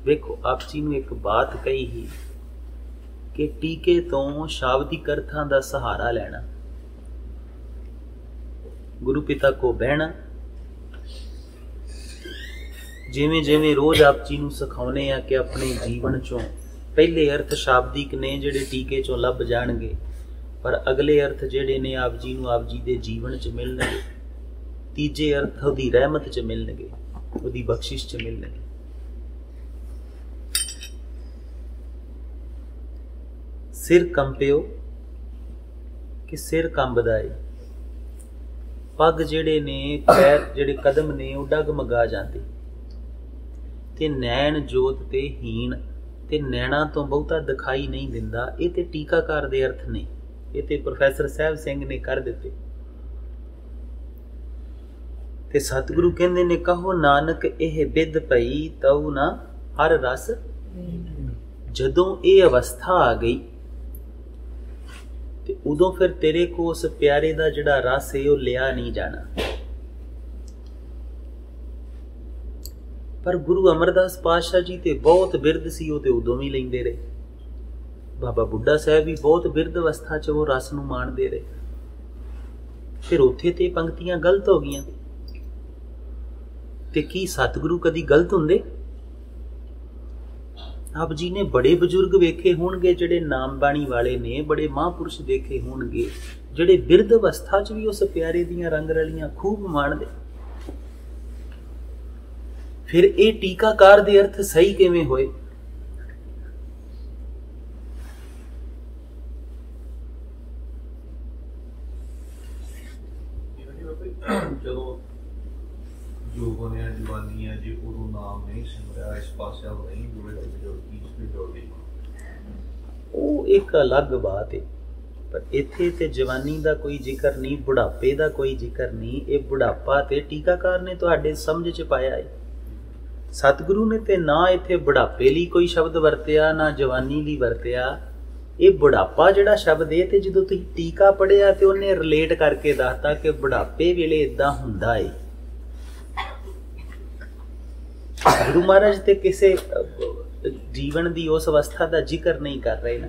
ਵੇਖੋ ਆਪ ਜੀ ਨੂੰ ਇੱਕ ਬਾਤ ਕਹੀ ਹੀ ਕਿ ਟੀਕੇ ਤੋਂ ਸ਼ਾਬਦਿਕ ਅਰਥਾਂ ਦਾ ਸਹਾਰਾ ਲੈਣਾ, ਗੁਰੂ ਪਿਤਾ ਕੋ ਬਹਿਣਾ। ਜਿਵੇਂ ਜਿਵੇਂ ਰੋਜ਼ ਆਪ ਜੀ ਨੂੰ ਸਿਖਾਉਨੇ ਆ ਕਿ ਆਪਣੇ ਜੀਵਨ ਚੋਂ ਪਹਿਲੇ ਅਰਥ ਸ਼ਾਬਦਿਕ ਨੇ ਜਿਹੜੇ ਟੀਕੇ ਚੋਂ ਲੱਭ ਜਾਣਗੇ, ਪਰ ਅਗਲੇ ਅਰਥ ਜਿਹੜੇ ਨੇ ਆਪ ਜੀ ਨੂੰ ਆਪ ਜੀ ਦੇ ਜੀਵਨ 'ਚ ਮਿਲਣਗੇ। ਤੀਜੇ ਅਰਥ ਉਹਦੀ ਰਹਿਮਤ 'ਚ ਮਿਲਣਗੇ, ਉਹਦੀ ਬਖਸ਼ਿਸ਼ 'ਚ ਮਿਲਣਗੇ। ਸਿਰ ਕੰਪਿਓ ਕਿ ਸਿਰ ਕੰਬਦਾ ਏ, ਪੱਗ ਜਿਹੜੇ ਨੇ, ਪੈਰ ਜਿਹੜੇ ਕਦਮ ਨੇ ਉਹ ਡਗਮਗਾ ਜਾਂਦੇ, ਤੇ ਨੈਣ ਜੋਤ ਤੇ ਹੀਣ, ਤੇ ਨੈਣਾ ਤੋਂ ਬਹੁਤਾ ਦਿਖਾਈ ਨਹੀਂ ਦਿੰਦਾ। ਇਹ ਤੇ ਟੀਕਾਕਾਰ ਦੇ ਅਰਥ ਨੇ, ਇਹ ਤੇ ਪ੍ਰੋਫੈਸਰ ਸਾਹਿਬ ਸਿੰਘ ਨੇ ਕਰ ਦਿੱਤੇ। ਤੇ ਸਤਿਗੁਰੂ ਕਹਿੰਦੇ ਨੇ, ਕਹੋ ਨਾਨਕ ਇਹ ਬਿਦ ਪਈ ਤਉ ਨਾ ਹਰ ਰਸ। ਜਦੋਂ ਇਹ ਅਵਸਥਾ ਆ ਗਈ ਤੇ ਉਦੋਂ ਫਿਰ ਤੇਰੇ ਕੋ ਉਸ ਪਿਆਰੇ ਦਾ ਜਿਹੜਾ ਰਸ ਹੈ ਉਹ ਲਿਆ ਨਹੀਂ ਜਾਣਾ। ਪਰ ਗੁਰੂ ਅਮਰਦਾਸ ਪਾਤਸ਼ਾਹ ਜੀ ਤੇ ਬਹੁਤ ਬਿਰਧ ਸੀ, ਉਹ ਤੇ ਉਦੋਂ ਵੀ ਲੈਂਦੇ ਰਹੇ। ਬਾਬਾ ਬੁੱਢਾ ਸਾਹਿਬ ਵੀ ਬਹੁਤ ਬਿਰਧ ਅਵਸਥਾ 'ਚ ਉਹ ਰਸ ਨੂੰ ਮਾਣਦੇ ਰਹੇ। ਫਿਰ ਉੱਥੇ ਤੇ ਪੰਕਤੀਆਂ ਗਲਤ ਹੋ ਗਈਆਂ। ਤੇ ਕੀ ਸਤਿਗੁਰੂ ਕਦੀ ਗਲਤ ਹੁੰਦੇ? ਆਪ ਜੀ ਨੇ ਬੜੇ ਬਜ਼ੁਰਗ ਵੇਖੇ ਹੋਣਗੇ ਜਿਹੜੇ ਨਾਮ ਬਾਣੀ ਵਾਲੇ ਨੇ, ਬੜੇ ਮਹਾਂਪੁਰਸ਼ ਦੇਖੇ ਹੋਣਗੇ ਜਿਹੜੇ ਬਿਰਧ ਅਵਸਥਾ 'ਚ ਵੀ ਉਸ ਪਿਆਰੇ ਦੀਆਂ ਰੰਗ ਰਲੀਆਂ ਖੂਬ ਮਾਣਦੇ। ਫਿਰ ਇਹ ਟੀਕਾਕਾਰ ਦੇ ਅਰਥ ਸਹੀ ਕਿਵੇਂ ਹੋਏ?
ਜਦੋਂ ਜੋ ਬਣਿਆ ਜਵਾਨੀ ਹੈ, ਜੇ ਉਦੋਂ ਨਾਮ ਨਹੀਂ ਸਿਮਰਿਆ, ਇਸ ਪਾਸੇ ਉਹ ਨਹੀਂ ਜੁੜੇ,
ਉਹ ਇੱਕ ਅਲੱਗ ਬਾਤ ਹੈ। ਪਰ ਇੱਥੇ ਤੇ ਜਵਾਨੀ ਦਾ ਕੋਈ ਜ਼ਿਕਰ ਨਹੀਂ, ਬੁਢਾਪੇ ਦਾ ਕੋਈ ਜ਼ਿਕਰ ਨਹੀਂ। ਇਹ ਬੁਢਾਪਾ ਤੇ ਟੀਕਾਕਾਰ ਨੇ ਤੁਹਾਡੇ ਸਮਝ 'ਚ ਪਾਇਆ ਹੈ। ਸਤਿਗੁਰੂ ਨੇ ਤੇ ਨਾ ਇੱਥੇ ਬੁਢਾਪੇ ਲਈ ਕੋਈ ਸ਼ਬਦ ਵਰਤਿਆ, ਨਾ ਜਵਾਨੀ ਲਈ ਵਰਤਿਆ। ਇਹ ਬੁਢਾਪਾ ਜਿਹੜਾ ਸ਼ਬਦ ਹੈ, ਤੇ ਜਦੋਂ ਤੁਸੀਂ ਟੀਕਾ ਪੜ੍ਹਿਆ ਤੇ ਉਹਨੇ ਰਿਲੇਟ ਕਰਕੇ ਦੱਸਤਾ ਕਿ ਬੁਢਾਪੇ ਵੇਲੇ ਇਦਾਂ ਹੁੰਦਾ ਹੈ। ਗੁਰੂ ਮਹਾਰਾਜ ਤੇ ਕਿਸੇ ਜੀਵਨ ਦੀ ਉਸ ਅਵਸਥਾ ਦਾ ਜ਼ਿਕਰ ਨਹੀਂ ਕਰ ਰਹੇ ਨਾ,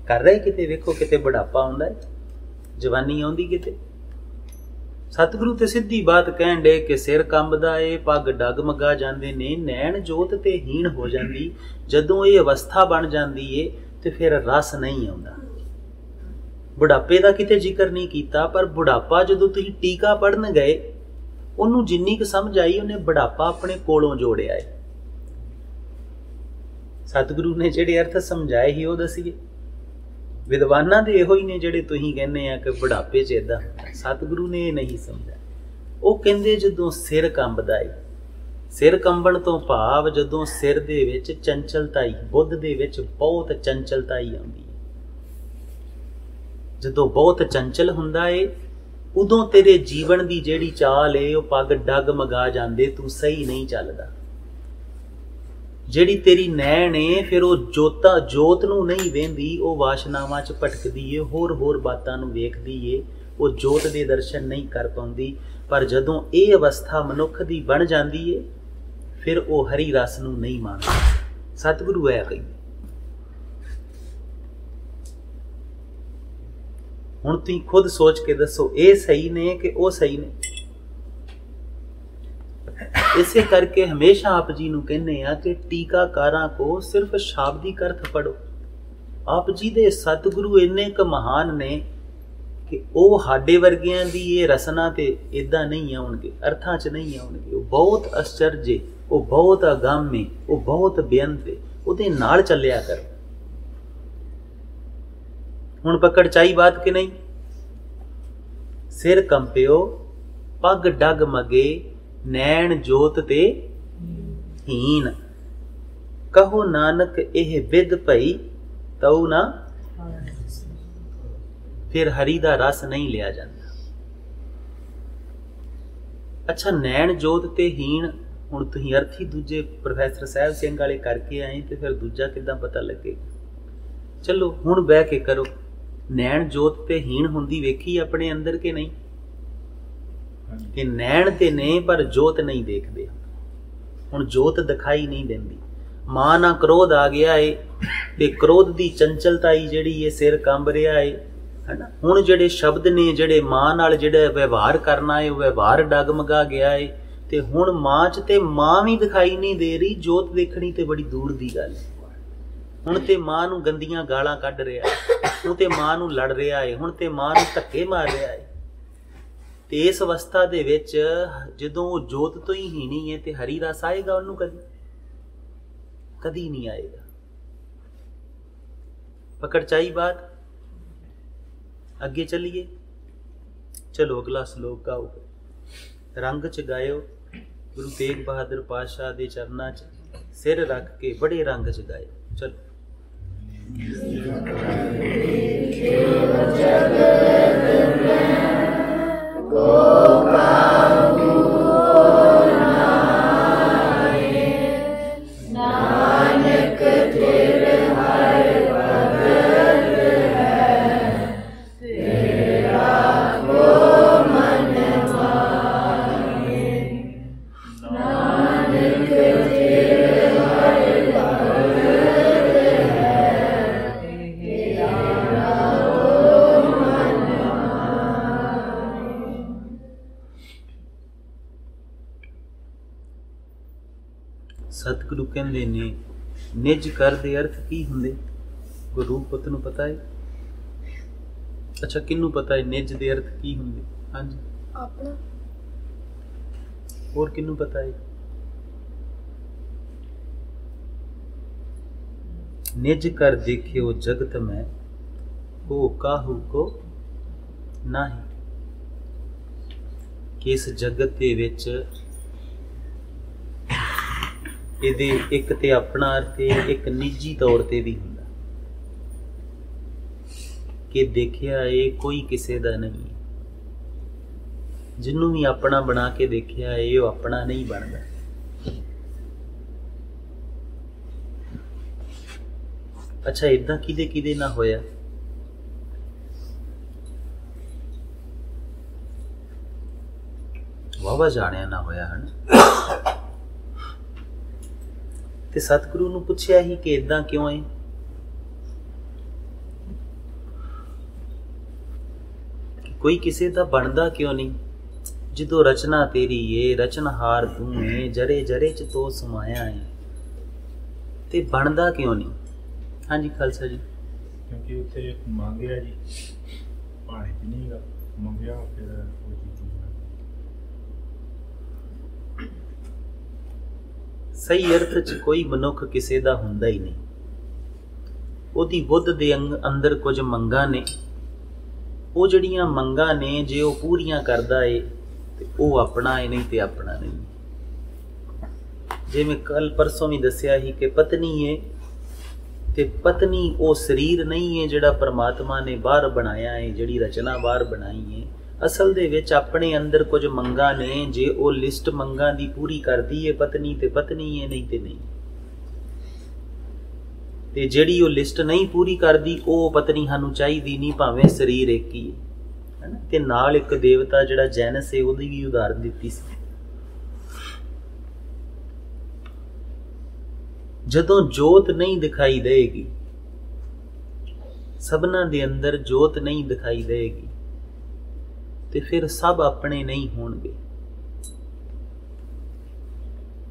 ਕਰ ਰਹੇ ਕਿਤੇ ਵੇਖੋ, ਕਿਤੇ ਬੁਢਾਪਾ ਆਉਂਦਾ ਹੈ, ਜਵਾਨੀ ਆਉਂਦੀ ਕਿਤੇ। ਸਤਿਗੁਰੂ ਤੇ ਸਿੱਧੀ ਬਾਤ ਕਹਿਣ ਡੇ ਕਿ ਸਿਰ ਕੰਬਦਾ ਏ, ਪੱਗ ਡਗਮਗਾ ਜਾਂਦੇ ਨੇ, ਨੈਣ ਜੋਤ ਤੇ ਹੀਣ ਹੋ ਜਾਂਦੀ। ਜਦੋਂ ਇਹ ਅਵਸਥਾ ਬਣ ਜਾਂਦੀ ਏ ਤੇ ਫਿਰ ਰਸ ਨਹੀਂ ਆਉਂਦਾ। बुढ़ापे का किते जिक्र नहीं किया, पर बुढ़ापा जदों तुसीं टीका पढ़न गए ਉਹਨੂੰ जिन्नी क समझ आई ਉਹਨੇ बुढ़ापा अपने कोलों जोड़िया है। सतगुरु ने ਜਿਹੜੇ अर्थ समझाए ही ਉਹ दसीए। विद्वानां दे ਇਹੋ ਹੀ ਨੇ ਜਿਹੜੇ ਤੁਸੀਂ ਕਹਿੰਦੇ ਆ ਕਿ बुढ़ापे 'ਚ इदां, सतगुरु ने ਇਹ नहीं समझाया। ਉਹ ਕਹਿੰਦੇ ਜਦੋਂ ਸਿਰ ਕੰਬਦਾ ਹੈ, ਸਿਰ ਕੰਬਣ ਤੋਂ ਭਾਵ ਜਦੋਂ ਸਿਰ ਦੇ ਵਿੱਚ ਚੰਚਲਤਾ ਹੀ, ਬੁੱਧ ਦੇ ਵਿੱਚ ਬਹੁਤ ਚੰਚਲਤਾ ਹੀ ਆਉਂਦੀ ਹੈ। ਜਦੋਂ ਬਹੁਤ ਚੰਚਲ ਹੁੰਦਾ ਏ ਉਦੋਂ ਤੇਰੇ ਜੀਵਨ ਦੀ ਜਿਹੜੀ ਚਾਲ ਏ ਉਹ ਪੱਗ ਡਗਮਗਾ ਜਾਂਦੇ, ਤੂੰ ਸਹੀ ਨਹੀਂ ਚੱਲਦਾ। ਜਿਹੜੀ ਤੇਰੀ ਨੈਣ ਏ ਫਿਰ ਉਹ ਜੋਤ ਨੂੰ ਨਹੀਂ ਵੇਂਦੀ, ਉਹ ਵਾਸ਼ਨਾਵਾਂ 'ਚ ਭਟਕਦੀ ਏ, ਹੋਰ ਬਾਤਾਂ ਨੂੰ ਵੇਖਦੀ ਏ, ਉਹ ਜੋਤ ਦੇ ਦਰਸ਼ਨ ਨਹੀਂ ਕਰ ਪਾਉਂਦੀ। ਪਰ ਜਦੋਂ ਇਹ ਅਵਸਥਾ ਮਨੁੱਖ ਦੀ ਬਣ ਜਾਂਦੀ ਏ ਫਿਰ ਉਹ ਹਰੀ ਰਸ ਨੂੰ ਨਹੀਂ ਮੰਨਦਾ। ਸਤਿਗੁਰੂ ਹੈ ਕਹਿੰਦੇ। ਹੁਣ ਤੁਸੀਂ ਖੁਦ ਸੋਚ ਕੇ ਦੱਸੋ ਇਹ ਸਹੀ ਨੇ ਕਿ ਉਹ ਸਹੀ ਨੇ? ਇਸੇ ਕਰਕੇ ਹਮੇਸ਼ਾ ਆਪ ਜੀ ਨੂੰ ਕਹਿੰਦੇ ਆ ਕਿ ਟੀਕਾਕਾਰਾਂ ਕੋ ਸਿਰਫ ਸ਼ਾਬਦਿਕ ਅਰਥ ਪੜੋ। ਆਪ ਜੀ ਦੇ ਸਤਿਗੁਰੂ ਇੰਨੇ ਕੁ ਮਹਾਨ ਨੇ ਕਿ ਉਹ ਸਾਡੇ ਵਰਗਿਆਂ ਦੀ ਇਹ ਰਸਨਾ ਤੇ ਇਦਾਂ ਨਹੀਂ ਆਉਣਗੇ, ਅਰਥਾਂ 'ਚ ਨਹੀਂ ਆਉਣਗੇ। ਉਹ ਬਹੁਤ ਅਚਰਜ, ਉਹ ਬਹੁਤ ਅਗੰਮ, ਉਹ ਬਹੁਤ ਬੇਅੰਤ, ਉਹਦੇ ਨਾਲ ਚੱਲਿਆ ਕਰੋ। ਹੁਣ ਪਕੜ ਚਾਈ ਬਾਤ ਕਿ ਨਹੀਂ? ਸਿਰ ਕੰਪਿਓ, ਪੱਗ ਡਗ ਮਗੇ, ਨੈਣ ਜੋਤ ਤੇ ਹੀਨ, ਕਹੋ ਨਾਨਕ ਇਹ ਵਿਦ ਭਈ ਤਉ ਨਾ, ਫਿਰ ਹਰੀ ਦਾ ਰਸ ਨਹੀਂ ਲਿਆ ਜਾਂਦਾ। ਅੱਛਾ, ਨੈਣ ਜੋਤ ਤੇ ਹੀਣ, ਹੁਣ ਤੁਸੀਂ ਅਰਥੀ ਦੂਜੇ ਪ੍ਰੋਫੈਸਰ ਸਾਹਿਬ ਸਿੰਘ ਵਾਲੇ ਕਰਕੇ ਆਏ ਤੇ ਫਿਰ ਦੂਜਾ ਕਿੱਦਾਂ ਪਤਾ ਲੱਗੇਗਾ? ਚਲੋ ਹੁਣ ਬਹਿ ਕੇ ਕਰੋ। ਨੈਣ ਜੋਤ ਤੇ ਹੀਣ ਹੁੰਦੀ ਵੇਖੀ ਆਪਣੇ ਅੰਦਰ ਕਿ ਨਹੀਂ? ਕਿ ਨੈਣ ਤੇ ਨੇ ਪਰ ਜੋਤ ਨਹੀਂ ਦੇਖਦੇ। ਹੁਣ ਜੋਤ ਦਿਖਾਈ ਨਹੀਂ ਦਿੰਦੀ। ਮਾਂ ਨਾਲ ਕ੍ਰੋਧ ਆ ਗਿਆ ਏ ਤੇ ਕ੍ਰੋਧ ਦੀ ਚੰਚਲਤਾ ਹੀ ਜਿਹੜੀ ਏ ਸਿਰ ਕੰਬ ਰਿਹਾ ਏ, ਹੈਨਾ। ਹੁਣ ਜਿਹੜੇ ਸ਼ਬਦ ਨੇ, ਜਿਹੜੇ ਮਾਂ ਨਾਲ ਜਿਹੜਾ ਵਿਵਹਾਰ ਕਰਨਾ ਏ, ਉਹ ਵਿਵਹਾਰ ਡਗਮਗਾ ਗਿਆ ਏ ਤੇ ਹੁਣ ਮਾਂ 'ਚ ਤੇ ਮਾਂ ਵੀ ਦਿਖਾਈ ਨਹੀਂ ਦੇ ਰਹੀ, ਜੋਤ ਦੇਖਣੀ ਤੇ ਬੜੀ ਦੂਰ ਦੀ ਗੱਲ ਹੈ। ਹੁਣ ਤੇ ਮਾਂ ਨੂੰ ਗੰਦੀਆਂ ਗਾਲਾਂ ਕੱਢ ਰਿਹਾ ਹੈ, ਹੁਣ ਤੇ ਮਾਂ ਨੂੰ ਲੜ ਰਿਹਾ ਹੈ, ਹੁਣ ਤੇ ਮਾਂ ਨੂੰ ਧੱਕੇ ਮਾਰ ਰਿਹਾ ਹੈ। ਤੇ ਇਸ ਅਵਸਥਾ ਦੇ ਵਿੱਚ ਜਦੋਂ ਉਹ ਜੋਤ ਤੋਂ ਹੀ ਹੀਣੀ ਹੈ ਤੇ ਹਰੀ ਰਸ ਆਏਗਾ ਉਹਨੂੰ? ਕਦੀ ਨਹੀਂ ਆਏਗਾ। ਪਕੜ ਚਾਈ ਬਾਤ। ਅੱਗੇ ਚੱਲੀਏ। ਚਲੋ ਅਗਲਾ ਸ਼ਲੋਕ ਗਾਓ। ਰੰਗ 'ਚ ਗਾਇਓ ਗੁਰੂ ਤੇਗ ਬਹਾਦਰ ਪਾਤਸ਼ਾਹ ਦੇ ਚਰਨਾਂ 'ਚ ਸਿਰ ਰੱਖ ਕੇ ਬੜੇ ਰੰਗ 'ਚ ਗਾਇਓ। ਚਲੋ।
ਨਾਨਕ ਤੇਰ ਹਰ ਭਗਤ ਹੈ, ਤੇਰਾ ਕੋ ਮਨ ਮਾਹੇ। ਨਾਨਕ ਤੇਰ ਹਰ ਭਗਤ ਹੈ, ਤੇਰਾ ਕੋ ਮਨ ਮਾਹੇ।
ਸਤਿਗੁਰੂ ਕਹਿੰਦੇ ਨੇ ਨਿਜ ਕਰ ਦੇ ਅਰਥ ਕੀ ਹੁੰਦੇ? ਗੁਰੂ ਪੁੱਤ ਨੂੰ ਪਤਾ ਹੈ? ਅੱਛਾ, ਕਿਹਨੂੰ ਪਤਾ ਹੈ ਨਿਜ ਦੇ ਅਰਥ ਕੀ ਹੁੰਦੇ? ਹਾਂਜੀ,
ਆਪਣਾ।
ਹੋਰ ਕਿਹਨੂੰ ਪਤਾ ਹੈ? ਨਿਜ ਕਰ ਦੇਖਿਓ ਜਗਤ ਮੈਂ, ਕੋ ਕਾਹੂ ਕੋ ਨਹੀਂ। ਕਿ ਇਸ ਜਗਤ ਦੇ ਵਿੱਚ ਇਹਦੇ ਇੱਕ ਤੇ ਆਪਣਾ ਅਰਥ ਇੱਕ ਨਿੱਜੀ ਤੌਰ ਤੇ ਵੀ ਹੁੰਦਾ ਕਿ ਦੇਖਿਆ ਇਹ ਕੋਈ ਕਿਸੇ ਦਾ ਨਹੀਂ। ਜਿਹਨੂੰ ਵੀ ਆਪਣਾ ਬਣਾ ਕੇ ਦੇਖਿਆ ਇਹ ਉਹ ਆਪਣਾ ਨਹੀਂ ਬਣਦਾ। ਅੱਛਾ, ਏਦਾਂ ਕਿਹਦੇ ਨਾ ਹੋਇਆ? ਵਾਵਾ ਜਾਣਿਆ ਨਾ ਹੋਇਆ ਹਨ। ਤੇ ਸਤਿਗੁਰੂ ਨੂੰ ਪੁੱਛਿਆ ਹੀ ਕਿ ਇਦਾਂ ਕਿਉਂ ਹੈ? ਕੋਈ ਕਿਸੇ ਦਾ ਬਣਦਾ ਕਿਉਂ ਨਹੀਂ? ਜਦੋਂ ਰਚਨਾ ਤੇਰੀ ਏ, ਰਚਨਹਾਰ ਤੂੰ ਏ, ਜਰੇ ਜਰੇ ਚ ਤੋ ਸਮਾਇਆ ਹੈ, ਤੇ ਬਣਦਾ ਕਿਉਂ ਨਹੀਂ? ਹਾਂਜੀ ਖਾਲਸਾ ਜੀ।
ਕਿਉਂਕਿ ਉੱਥੇ ਮੰਗਿਆ ਜੀ
ਪਾਣੀ ਚ ਨਹੀਂ ਗਾ ਮੰਗਿਆ ਫਿਰ ਕੋਈ ਚੀਜ਼ ਨਹੀਂ।
ਸਹੀ ਅਰਥ 'ਚ ਕੋਈ ਮਨੁੱਖ ਕਿਸੇ ਦਾ ਹੁੰਦਾ ਹੀ ਨਹੀਂ। ਉਹਦੀ ਬੁੱਧ ਦੇ ਅੰਦਰ ਕੁਝ ਮੰਗਾਂ ਨੇ, ਉਹ ਜਿਹੜੀਆਂ ਮੰਗਾਂ ਨੇ ਜੇ ਉਹ ਪੂਰੀਆਂ ਕਰਦਾ ਏ ਤੇ ਉਹ ਆਪਣਾ ਏ, ਨਹੀਂ ਤੇ ਆਪਣਾ ਨਹੀਂ। ਜਿਵੇਂ ਕੱਲ ਪਰਸੋਂ ਵੀ ਦੱਸਿਆ ਸੀ ਕਿ ਪਤਨੀ ਏ ਤੇ ਪਤਨੀ ਉਹ ਸਰੀਰ ਨਹੀਂ ਏ ਜਿਹੜਾ ਪਰਮਾਤਮਾ ਨੇ ਬਾਹਰ ਬਣਾਇਆ ਏ, ਜਿਹੜੀ ਰਚਨਾ ਬਾਹਰ ਬਣਾਈ ਏ। ਅਸਲ ਦੇ ਵਿੱਚ ਆਪਣੇ ਅੰਦਰ ਕੁਝ ਮੰਗਾਂ ਨੇ, ਜੇ ਉਹ ਲਿਸਟ ਮੰਗਾਂ ਦੀ ਪੂਰੀ ਕਰਦੀ ਏ ਪਤਨੀ ਤੇ ਪਤਨੀ ਏ, ਨਹੀਂ ਤੇ ਨਹੀਂ। ਤੇ ਜਿਹੜੀ ਉਹ ਲਿਸਟ ਨਹੀਂ ਪੂਰੀ ਕਰਦੀ ਉਹ ਪਤਨੀ ਸਾਨੂੰ ਚਾਹੀਦੀ ਨਹੀਂ, ਭਾਵੇਂ ਸਰੀਰ ਇੱਕ ਹੀ ਹੈ ਨਾ। ਤੇ ਨਾਲ ਇੱਕ ਦੇਵਤਾ ਜਿਹੜਾ ਜੈਨਸ ਹੈ ਉਹਦੀ ਵੀ ਉਦਾਹਰਨ ਦਿੱਤੀ ਸੀ। ਜਦੋਂ ਜੋਤ ਨਹੀਂ ਦਿਖਾਈ ਦੇਗੀ, ਸਭਨਾਂ ਦੇ ਅੰਦਰ ਜੋਤ ਨਹੀਂ ਦਿਖਾਈ ਦੇਗੀ, ਤੇ ਫਿਰ ਸਭ ਆਪਣੇ ਨਹੀਂ ਹੋਣਗੇ,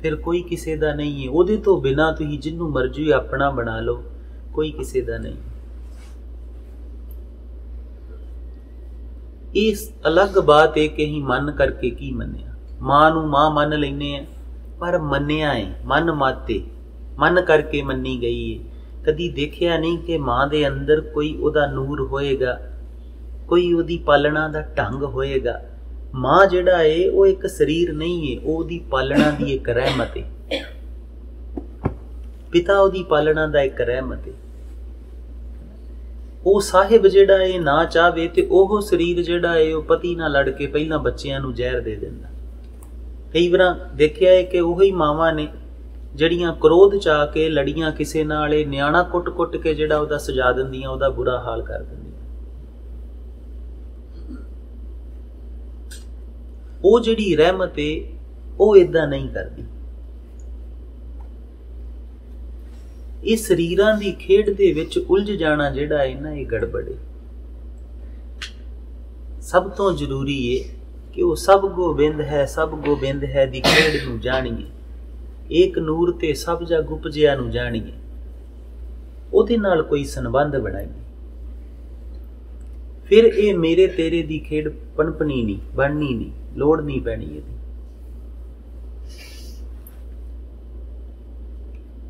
ਫਿਰ ਕੋਈ ਕਿਸੇ ਦਾ ਨਹੀਂ ਹੈ। ਉਹਦੇ ਤੋਂ ਬਿਨਾਂ ਤੁਸੀਂ ਜਿਹਨੂੰ ਮਰਜ਼ੀ ਆਪਣਾ ਬਣਾ ਲਓ, ਕੋਈ ਕਿਸੇ ਦਾ ਨਹੀਂ। ਇਸ ਅਲੱਗ ਬਾਤ ਹੈ ਕਿ ਅਸੀਂ ਮਨ ਕਰਕੇ ਕੀ ਮੰਨਿਆ। ਮਾਂ ਨੂੰ ਮਾਂ ਮੰਨ ਲੈਂਦੇ ਆ, ਪਰ ਮੰਨਿਆ ਹੈ ਮਨ ਮਾਤੇ, ਮਨ ਕਰਕੇ ਮੰਨੀ ਗਈ ਹੈ। ਕਦੀ ਦੇਖਿਆ ਨਹੀਂ ਕਿ ਮਾਂ ਦੇ ਅੰਦਰ ਕੋਈ ਉਹਦਾ ਨੂਰ ਹੋਏਗਾ, ਕੋਈ ਉਹਦੀ ਪਾਲਣਾ ਦਾ ਢੰਗ ਹੋਏਗਾ। ਮਾਂ ਜਿਹੜਾ ਏ ਉਹ ਇੱਕ ਸਰੀਰ ਨਹੀਂ ਏ, ਉਹਦੀ ਪਾਲਣਾ ਦੀ ਇੱਕ ਰਹਿਮਤ ਏ। ਪਿਤਾ ਉਹਦੀ ਪਾਲਣਾ ਦਾ ਇੱਕ ਰਹਿਮਤ ਏ। ਉਹ ਸਾਹਿਬ ਜਿਹੜਾ ਏ ਨਾ ਚਾਹਵੇ ਤੇ ਉਹ ਸਰੀਰ ਜਿਹੜਾ ਏ ਉਹ ਪਤੀ ਨਾਲ ਲੜ ਕੇ ਪਹਿਲਾਂ ਬੱਚਿਆਂ ਨੂੰ ਜ਼ਹਿਰ ਦੇ ਦਿੰਦਾ। ਕਈ ਵਾਰ ਦੇਖਿਆ ਏ ਕਿ ਉਹੀ ਮਾਵਾਂ ਨੇ ਜਿਹੜੀਆਂ ਕ੍ਰੋਧ ਚ ਆ ਕੇ ਲੜੀਆਂ ਕਿਸੇ ਨਾਲ, ਇਹ ਨਿਆਣਾ ਕੁੱਟ-ਕੁੱਟ ਕੇ ਜਿਹੜਾ ਉਹਦਾ ਸਜਾ ਦਿੰਦੀਆਂ, ਉਹਦਾ ਬੁਰਾ ਹਾਲ ਕਰ ਦਿੰਦੀਆਂ। ਉਹ ਜਿਹੜੀ ਰਹਿਮਤ ਏ ਉਹ ਏਦਾਂ ਨਹੀਂ ਕਰਦੀ। ਇਹ ਸਰੀਰਾਂ ਦੀ ਖੇਡ ਦੇ ਵਿੱਚ ਉਲਝ ਜਾਣਾ ਜਿਹੜਾ ਹੈ ਨਾ, ਇਹ ਗੜਬੜ ਏ। ਸਭ ਤੋਂ ਜ਼ਰੂਰੀ ਏ ਕਿ ਉਹ ਸਭ ਗੋਬਿੰਦ ਹੈ, ਸਭ ਗੋਬਿੰਦ ਹੈ ਦੀ ਖੇਡ ਨੂੰ ਜਾਣੀਏ। ਏਕ ਨੂਰ ਤੇ ਸਭ ਜਗ ਉਪਜਿਆ ਨੂੰ ਜਾਣੀਏ, ਉਹਦੇ ਨਾਲ ਕੋਈ ਸੰਬੰਧ ਬਣਾਈਏ। ਫਿਰ ਇਹ ਮੇਰੇ ਤੇਰੇ ਦੀ ਖੇਡ ਪਣਪਣੀ ਨਹੀਂ, ਬਣਨੀ ਨਹੀਂ, ਲੋੜ ਨਹੀਂ ਪੈਣੀ ਇਹਦੀ।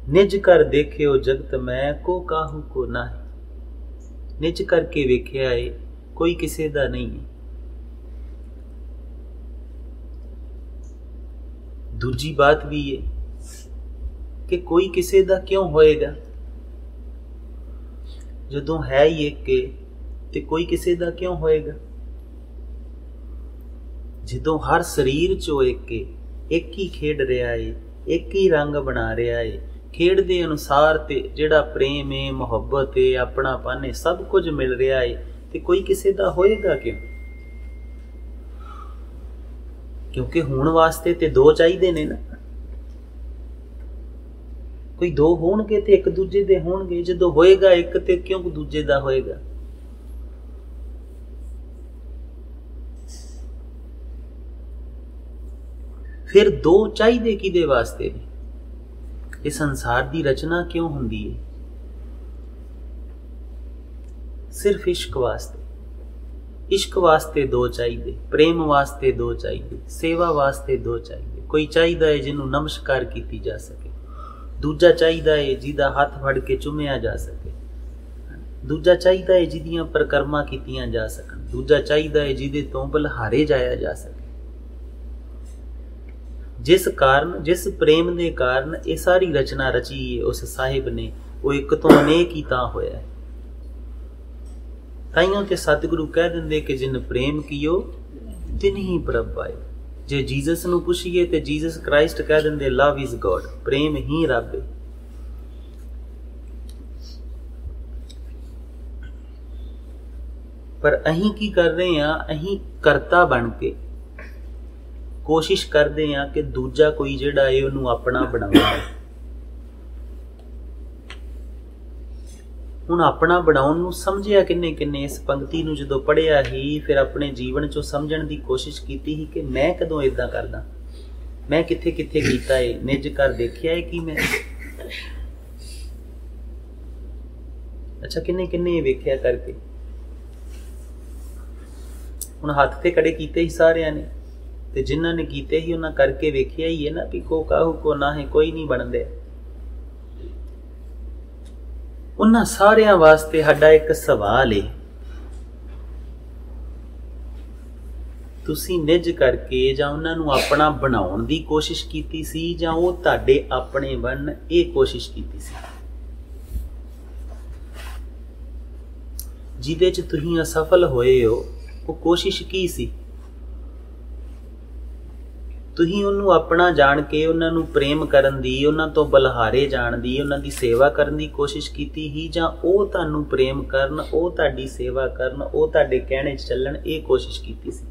ਨਿਜ ਕਰ ਦੇਖਿਓ ਜਗਤ ਮੈਂ ਕੋ ਕਾਹੂ ਕੋ ਨਾਹੀ। ਨਿਜ ਕਰਕੇ ਵੇਖਿਆ ਏ ਕੋਈ ਕਿਸੇ ਦਾ ਨਹੀਂ ਹੈ। ਦੂਜੀ ਬਾਤ ਵੀ ਹੈ ਕਿ ਕੋਈ ਕਿਸੇ ਦਾ ਕਿਉਂ ਹੋਏਗਾ, ਜਦੋਂ ਹੈ ਹੀ ਇੱਕ ਤੇ ਕੋਈ ਕਿਸੇ ਦਾ ਕਿਉਂ ਹੋਏਗਾ। ਜਦੋਂ ਹਰ ਸਰੀਰ ਚੋਂ ਇੱਕ ਹੀ ਖੇਡ ਰਿਹਾ ਏ, ਇੱਕ ਹੀ ਰੰਗ ਬਣਾ ਰਿਹਾ ਏ, ਖੇਡ ਦੇ ਅਨੁਸਾਰ ਤੇ ਜਿਹੜਾ ਪ੍ਰੇਮ ਏ, ਮੁਹੱਬਤ ਏ, ਆਪਣਾਪਨ ਏ, ਸਭ ਕੁਝ ਮਿਲ ਰਿਹਾ ਏ, ਤੇ ਕੋਈ ਕਿਸੇ ਦਾ ਹੋਏਗਾ ਕਿਉਂ? ਕਿਉਂਕਿ ਹੋਣ ਵਾਸਤੇ ਤੇ ਦੋ ਚਾਹੀਦੇ ਨੇ ਨਾ। ਕੋਈ ਦੋ ਹੋਣਗੇ ਤੇ ਇੱਕ ਦੂਜੇ ਦੇ ਹੋਣਗੇ। ਜਦੋਂ ਹੋਏਗਾ ਇੱਕ ਤੇ ਕਿਉਂ ਦੂਜੇ ਦਾ ਹੋਏਗਾ? ਫਿਰ ਦੋ ਚਾਹੀਦੇ ਕਿਹਦੇ ਵਾਸਤੇ ਨੇ? ਇਹ ਸੰਸਾਰ ਦੀ ਰਚਨਾ ਕਿਉਂ ਹੁੰਦੀ ਹੈ? ਸਿਰਫ ਇਸ਼ਕ ਵਾਸਤੇ। ਇਸ਼ਕ ਵਾਸਤੇ ਦੋ ਚਾਹੀਦੇ, ਪ੍ਰੇਮ ਵਾਸਤੇ ਦੋ ਚਾਹੀਦੇ, ਸੇਵਾ ਵਾਸਤੇ ਦੋ ਚਾਹੀਦੇ। ਕੋਈ ਚਾਹੀਦਾ ਹੈ ਜਿਹਨੂੰ ਨਮਸਕਾਰ ਕੀਤੀ ਜਾ ਸਕੇ, ਦੂਜਾ ਚਾਹੀਦਾ ਹੈ ਜਿਹਦਾ ਹੱਥ ਫੜ ਕੇ ਚੁੰਮਿਆ ਜਾ ਸਕੇ, ਦੂਜਾ ਚਾਹੀਦਾ ਹੈ ਜਿਹਦੀਆਂ ਪਰਿਕਰਮਾ ਕੀਤੀਆਂ ਜਾ ਸਕਣ, ਦੂਜਾ ਚਾਹੀਦਾ ਹੈ ਜਿਹਦੇ ਤੋਂ ਬਲਹਾਰੇ ਜਾਇਆ ਜਾ ਸਕੇ। ਜਿਸ ਕਾਰਨ, ਜਿਸ ਪ੍ਰੇਮ ਦੇ ਕਾਰਨ ਇਹ ਸਾਰੀ ਰਚਨਾ ਰਚੀ ਹੈ ਉਸ ਸਾਹਿਬ ਨੇ, ਉਹ ਇੱਕ ਤੋਂ ਅਨੇਕ ਹੀ ਤਾਂ ਹੋਇਆ। ਤਾਈਓ ਤੇ ਸਤਿਗੁਰੂ ਕਹਿ ਦਿੰਦੇ ਕਿ ਜਿਨ ਪ੍ਰੇਮ ਕੀਓ ਤਿਨ ਹੀ ਪ੍ਰਭ ਪਾਇਓ। ਜੇ ਜੀਸਸ ਨੂੰ ਪੁੱਛੀਏ ਤੇ ਜੀਸਸ ਕ੍ਰਾਈਸਟ ਕਹਿ ਦਿੰਦੇ ਲਵ ਇਜ਼ ਗੋਡ, ਪ੍ਰੇਮ ਹੀ ਰੱਬ ਹੈ। ਪਰ ਅਸੀਂ ਕੀ ਕਰ ਰਹੇ ਹਾਂ? ਅਸੀਂ ਕਰਤਾ ਬਣ ਕੇ ਕੋਸ਼ਿਸ਼ ਕਰਦੇ ਹਾਂ ਕਿ ਦੂਜਾ ਕੋਈ ਜਿਹੜਾ ਹੈ ਉਹਨੂੰ ਆਪਣਾ ਬਣਾਉਣਾ। ਹੁਣ ਆਪਣਾ ਬਣਾਉਣ ਨੂੰ ਸਮਝਿਆ ਕਿੰਨੇ ਕਿੰਨੇ? ਇਸ ਪੰਕਤੀ ਨੂੰ ਜਦੋਂ ਪੜ੍ਹਿਆ ਹੀ ਫਿਰ ਆਪਣੇ ਜੀਵਨ ਚੋਂ ਸਮਝਣ ਦੀ ਕੋਸ਼ਿਸ਼ ਕੀਤੀ ਸੀ ਕਿ ਮੈਂ ਕਦੋਂ ਏਦਾਂ ਕਰਦਾ, ਮੈਂ ਕਿੱਥੇ ਕਿੱਥੇ ਕੀਤਾ ਏ, ਨਿੱਜ ਕਰ ਦੇਖਿਆ ਏ ਕਿ ਮੈਂ ਅੱਛਾ ਕਿੰਨੇ ਕਿੰਨੇ ਵੇਖਿਆ ਕਰਕੇ। ਹੁਣ ਹੱਥ ਤੇ ਕੜੇ ਕੀਤੇ ਹੀ ਸਾਰਿਆਂ ਨੇ, ਤੇ ਜਿਨ੍ਹਾਂ ਨੇ ਕੀਤੇ ਹੀ ਉਹਨਾਂ ਕਰਕੇ ਵੇਖਿਆ ਹੀ ਹੈ ਨਾ ਵੀ ਕੋ ਕਾਹੂ ਕੋ ਨਾ ਹੈ, ਕੋਈ ਨਹੀਂ ਬਣਦੇ। ਉਹਨਾਂ ਸਾਰਿਆਂ ਵਾਸਤੇ ਸਾਡਾ ਇੱਕ ਸਵਾਲ ਹੈ, ਤੁਸੀਂ ਨਿੱਜ ਕਰਕੇ ਜਾਂ ਉਹਨਾਂ ਨੂੰ ਆਪਣਾ ਬਣਾਉਣ ਦੀ ਕੋਸ਼ਿਸ਼ ਕੀਤੀ ਸੀ ਜਾਂ ਉਹ ਤੁਹਾਡੇ ਆਪਣੇ ਬਣਨ ਇਹ ਕੋਸ਼ਿਸ਼ ਕੀਤੀ ਸੀ? ਜਿਹਦੇ 'ਚ ਤੁਸੀਂ ਅਸਫਲ ਹੋਏ ਹੋ ਉਹ ਕੋਸ਼ਿਸ਼ ਕੀ ਸੀ? ਤੁਸੀਂ ਉਹਨੂੰ ਆਪਣਾ ਜਾਣ ਕੇ ਉਹਨਾਂ ਨੂੰ ਪ੍ਰੇਮ ਕਰਨ ਦੀ, ਉਹਨਾਂ ਤੋਂ ਬਲਿਹਾਰੇ ਜਾਣ ਦੀ, ਉਹਨਾਂ ਦੀ ਸੇਵਾ ਕਰਨ ਦੀ ਕੋਸ਼ਿਸ਼ ਕੀਤੀ ਹੀ, ਜਾਂ ਉਹ ਤੁਹਾਨੂੰ ਪ੍ਰੇਮ ਕਰਨ, ਉਹ ਤੁਹਾਡੀ ਸੇਵਾ ਕਰਨ, ਉਹ ਤੁਹਾਡੇ ਕਹਿਣੇ 'ਚ ਚੱਲਣ, ਇਹ ਕੋਸ਼ਿਸ਼ ਕੀਤੀ ਸੀ?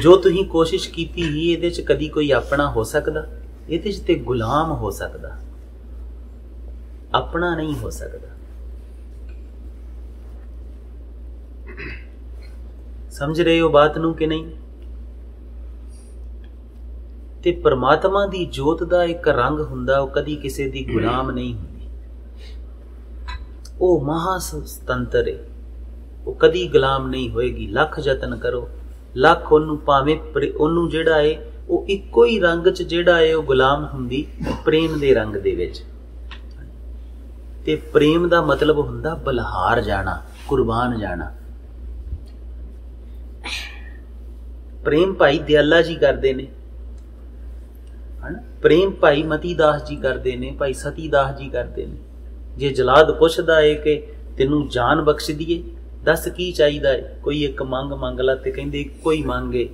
ਜੋ ਤੁਸੀਂ ਕੋਸ਼ਿਸ਼ ਕੀਤੀ ਹੀ ਇਹਦੇ 'ਚ ਕਦੀ ਕੋਈ ਆਪਣਾ ਹੋ ਸਕਦਾ? ਇਹਦੇ 'ਚ ਤੇ ਗੁਲਾਮ ਹੋ ਸਕਦਾ, ਆਪਣਾ ਨਹੀਂ ਹੋ ਸਕਦਾ। ਸਮਝ ਰਹੇ ਹੋ ਬਾਤ ਨੂੰ ਕਿ ਨਹੀਂ? ਤੇ ਪਰਮਾਤਮਾ ਦੀ ਜੋਤ ਦਾ ਇੱਕ ਰੰਗ ਹੁੰਦਾ, ਉਹ ਕਦੀ ਕਿਸੇ ਦੀ ਗੁਲਾਮ ਨਹੀਂ ਹੁੰਦੀ। ਉਹ ਮਹਾ ਸੁਤੰਤਰ ਹੈ, ਉਹ ਕਦੀ ਗੁਲਾਮ ਨਹੀਂ ਹੋਏਗੀ। ਲੱਖ ਯਤਨ ਕਰੋ, ਲੱਖ ਉਹਨੂੰ ਭਾਵੇਂ ਉਹਨੂੰ ਜਿਹੜਾ ਹੈ ਉਹ ਇੱਕੋ ਹੀ ਰੰਗ 'ਚ ਜਿਹੜਾ ਹੈ ਉਹ ਗੁਲਾਮ ਹੁੰਦੀ, ਪ੍ਰੇਮ ਦੇ ਰੰਗ ਦੇ ਵਿੱਚ। ਤੇ ਪ੍ਰੇਮ ਦਾ ਮਤਲਬ ਹੁੰਦਾ ਬਲਿਹਾਰ ਜਾਣਾ, ਕੁਰਬਾਨ ਜਾਣਾ। ਪ੍ਰੇਮ ਭਾਈ ਦਿਆਲਾ ਜੀ ਕਰਦੇ ਨੇ, ਹਨਾ? ਪ੍ਰੇਮ ਭਾਈ ਮਤੀ ਦਾਸ ਜੀ ਕਰਦੇ ਨੇ, ਭਾਈ ਸਤੀ ਦਾਸ ਜੀ ਕਰਦੇ ਨੇ। ਜੇ ਜਲਾਦ ਪੁੱਛਦਾ ਏ ਕਿ ਤੈਨੂੰ ਜਾਨ ਬਖਸ਼ ਦੀਏ, ਦੱਸ ਕੀ ਚਾਹੀਦਾ ਏ? ਕੋਈ ਇੱਕ ਮੰਗ ਲਾ, ਤੇ ਕਹਿੰਦੇ ਇੱਕੋ ਹੀ ਮੰਗੇ,